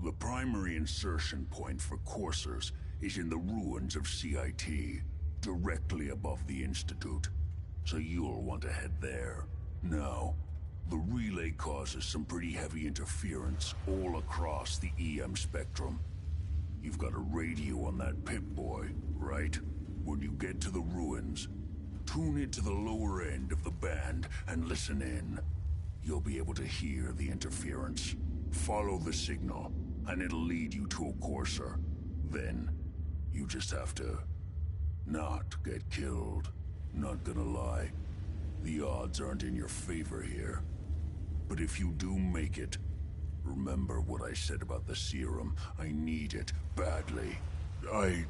The primary insertion point for coursers is in the ruins of CIT, directly above the Institute. So you'll want to head there. Now, the relay causes some pretty heavy interference all across the EM spectrum. You've got a radio on that Pip-Boy, right? When you get to the ruins, tune it to the lower end of the band and listen in. You'll be able to hear the interference. Follow the signal, and it'll lead you to a courser. Then, you just have to not get killed. Not gonna lie, the odds aren't in your favor here. But if you do make it, remember what I said about the serum. I need it badly. I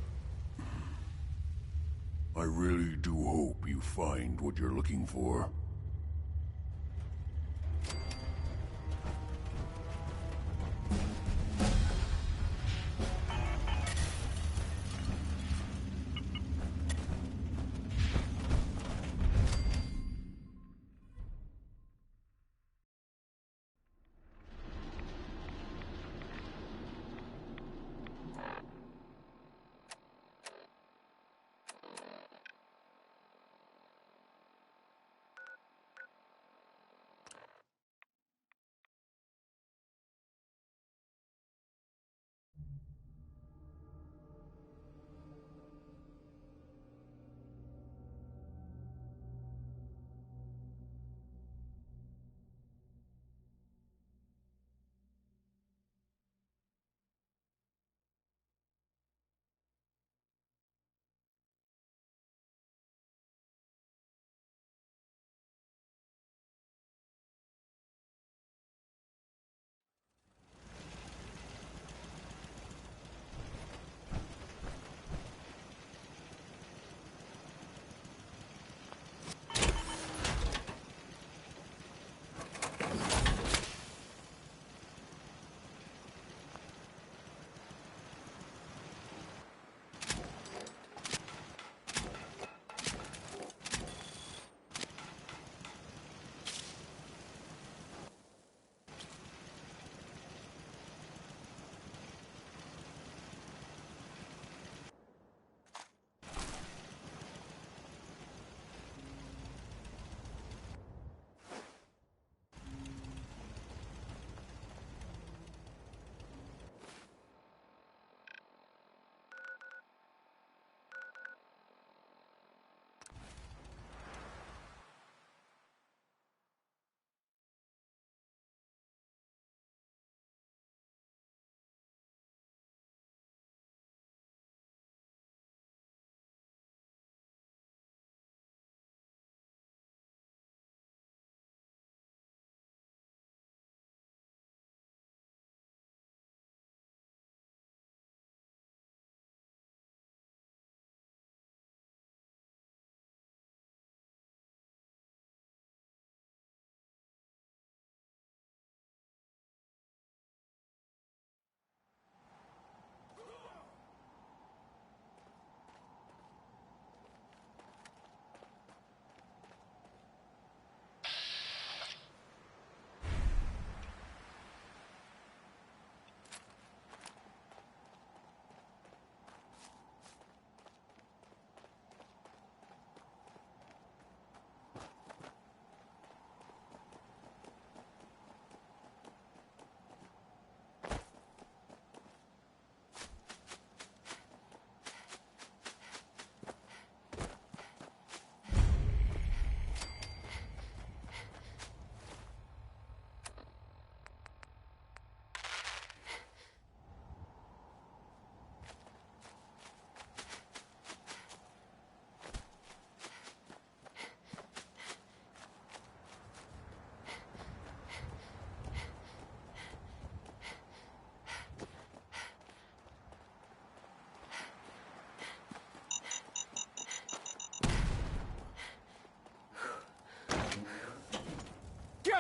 really do hope you find what you're looking for.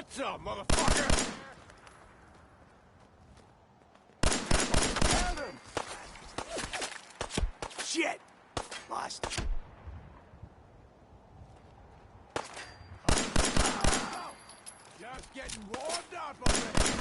Get some, motherfucker! Shit! Lost. Just getting warmed up over here.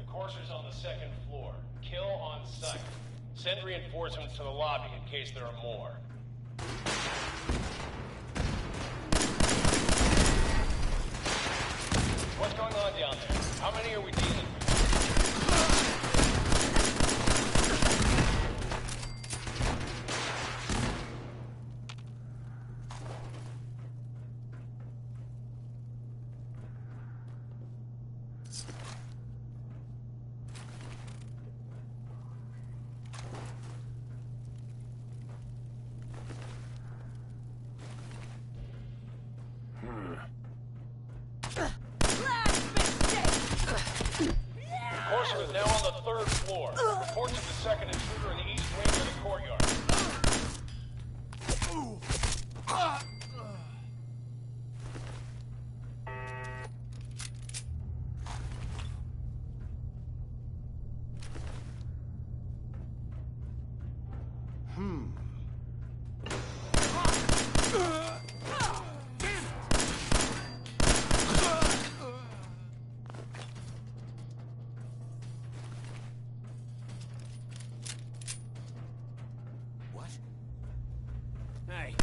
Coursers on the second floor. Kill on sight. Send reinforcements to the lobby in case there are more. What's going on down there? How many are we dealing with? Is now on the third floor. Reports of the second intruder in the east wing of the courtyard. Hey.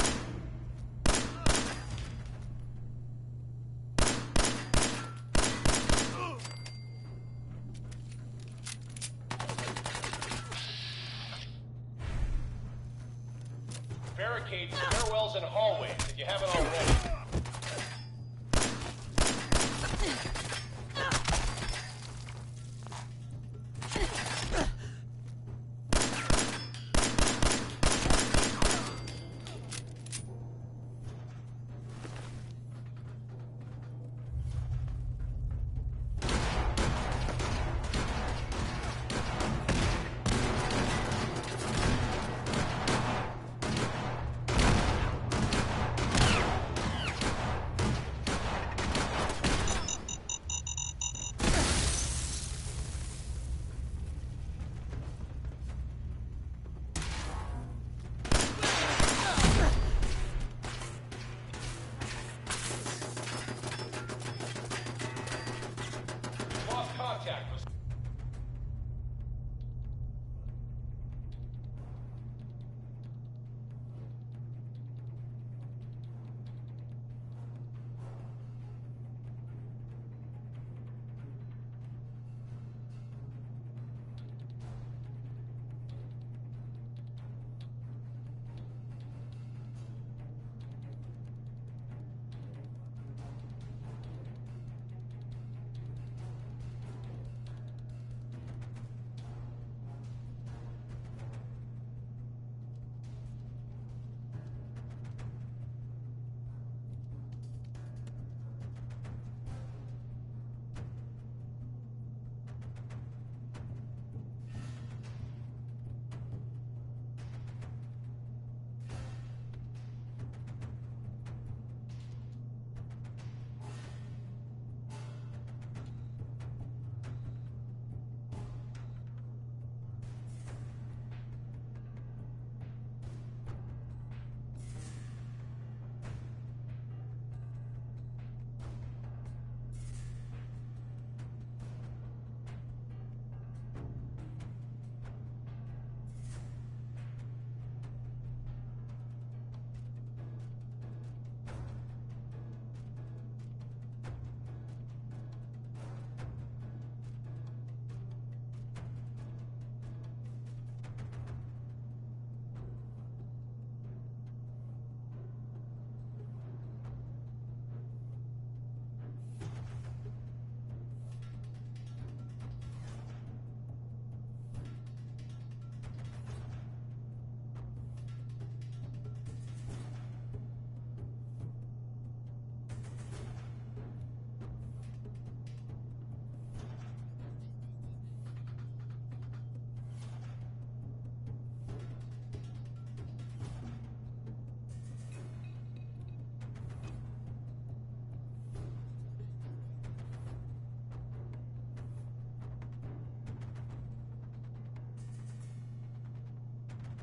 Barricade stairwells and hallways if you haven't already.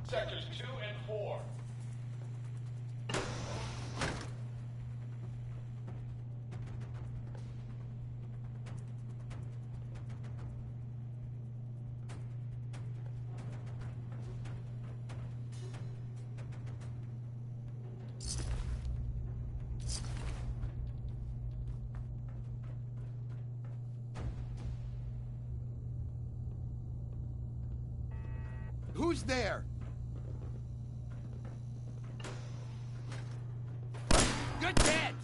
Sectors 2 and 4. Who's there? You're dead!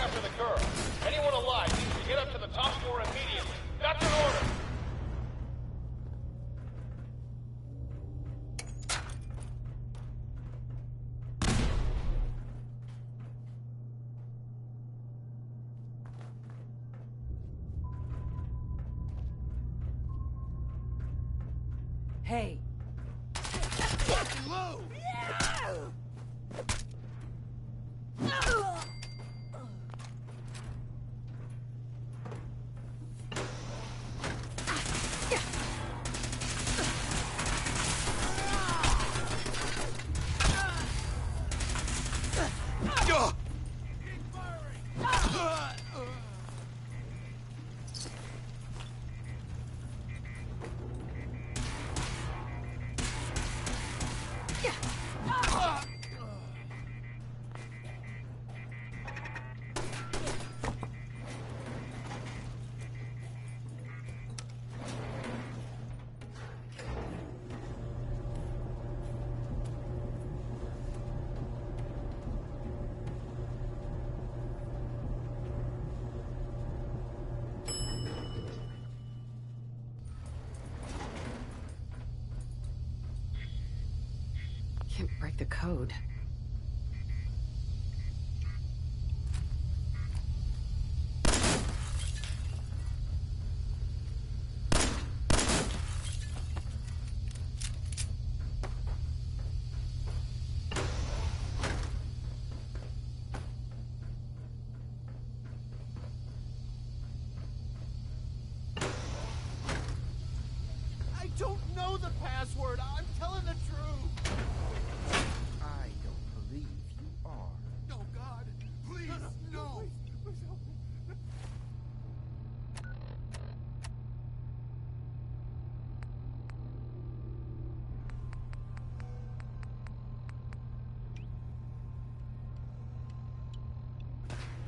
After the girl. Anyone alive needs to get up to the top floor immediately. That's an order. Hey. Low! Can't break the code. I don't know the password. I'm telling the truth. I don't believe you are. No, God. Please, no. Please help me.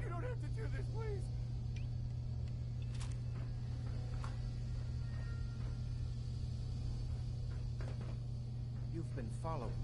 You don't have to do this, please. You've been following me.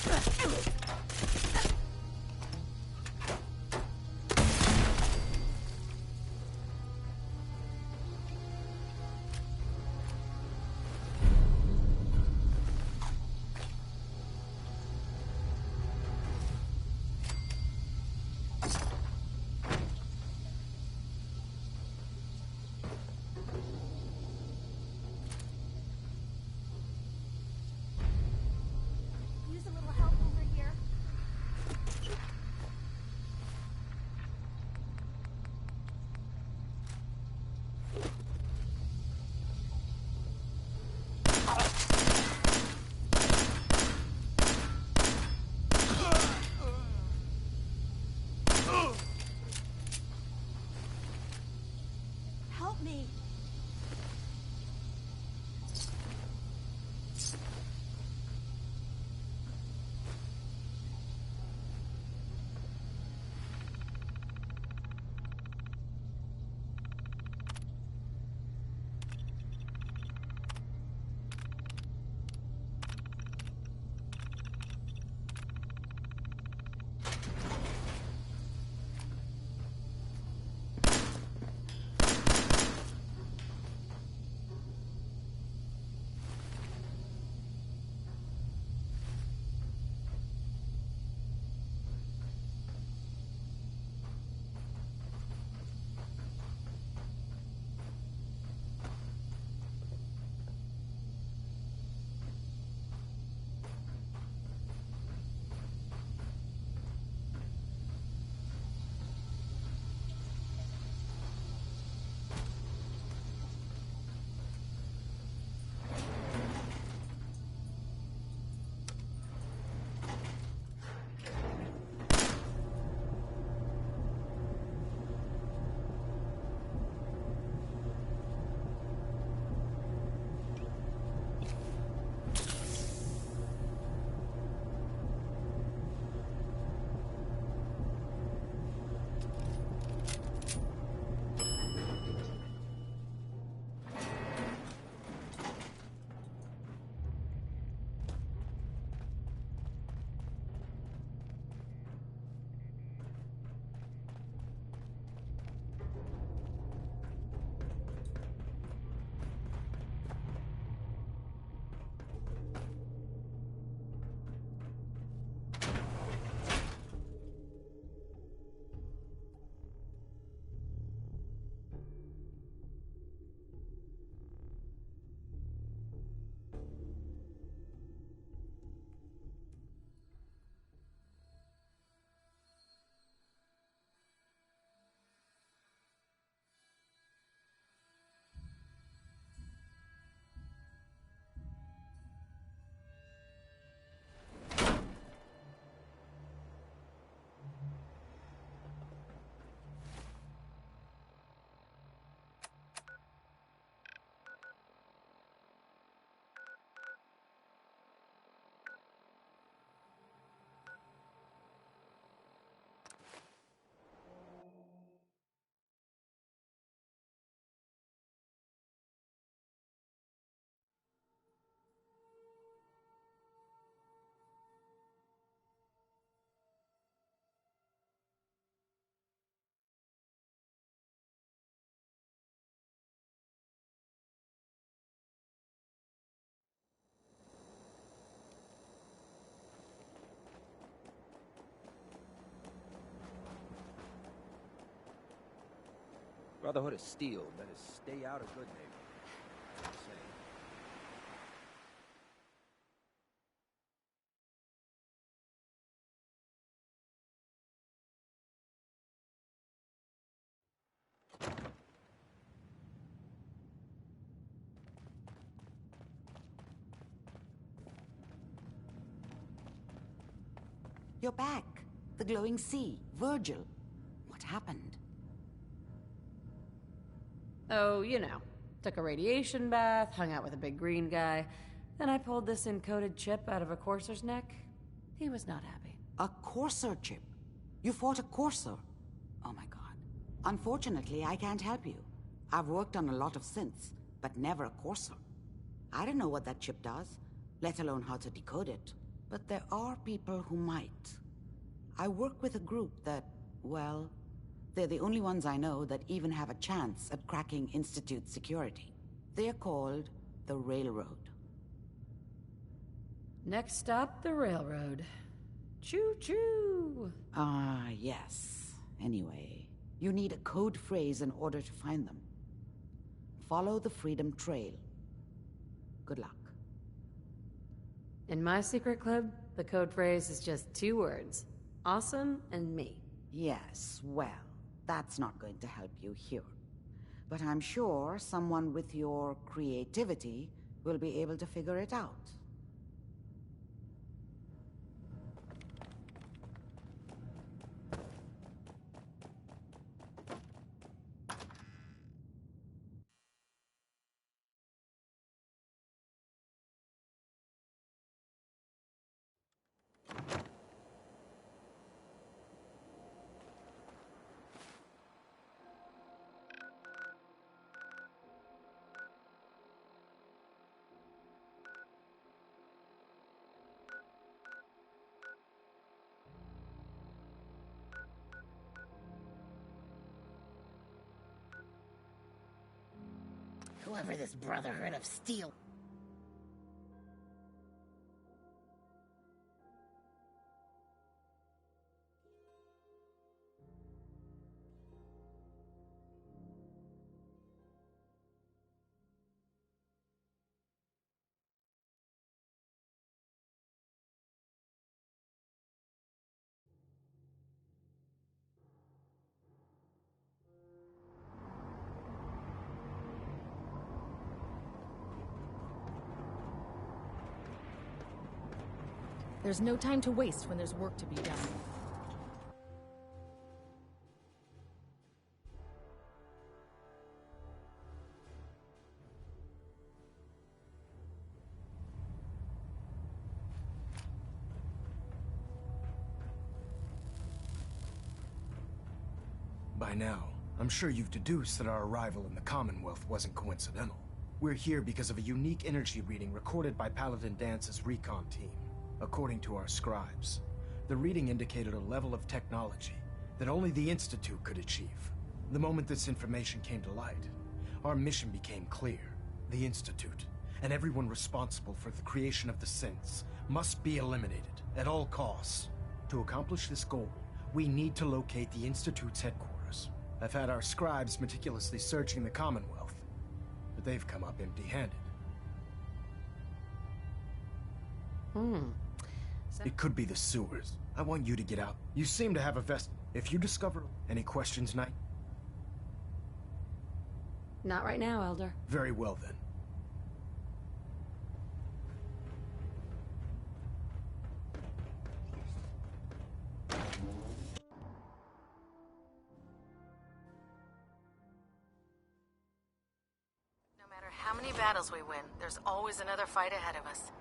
Use a little help over here. Help me. Brotherhood of Steel better stay out of good neighborhoods. You're back. The glowing sea. Virgil. What happened? Oh, you know. Took a radiation bath, hung out with a big green guy. Then I pulled this encoded chip out of a courser's neck. He was not happy. A courser chip? You fought a courser? Oh my god. Unfortunately, I can't help you. I've worked on a lot of synths, but never a courser. I don't know what that chip does, let alone how to decode it. But there are people who might. I work with a group that, well, they're the only ones I know that even have a chance at cracking Institute security. They're called the Railroad. Next stop, the railroad. Choo-choo! Ah, yes. Anyway, you need a code phrase in order to find them. Follow the Freedom Trail. Good luck. In my secret club, the code phrase is just 2 words. Awesome and me. Yes, well, that's not going to help you here. But I'm sure someone with your creativity will be able to figure it out. Whoever this Brotherhood of Steel... There's no time to waste when there's work to be done. By now, I'm sure you've deduced that our arrival in the Commonwealth wasn't coincidental. We're here because of a unique energy reading recorded by Paladin Dance's recon team. According to our scribes, the reading indicated a level of technology that only the Institute could achieve. The moment this information came to light, our mission became clear. The Institute, and everyone responsible for the creation of the synths, must be eliminated at all costs. To accomplish this goal, we need to locate the Institute's headquarters. I've had our scribes meticulously searching the Commonwealth, but they've come up empty-handed. It could be the sewers. I want you to get out. You seem to have a vest. If you discover any questions, Knight? Not right now, Elder. Very well, then. No matter how many battles we win, there's always another fight ahead of us.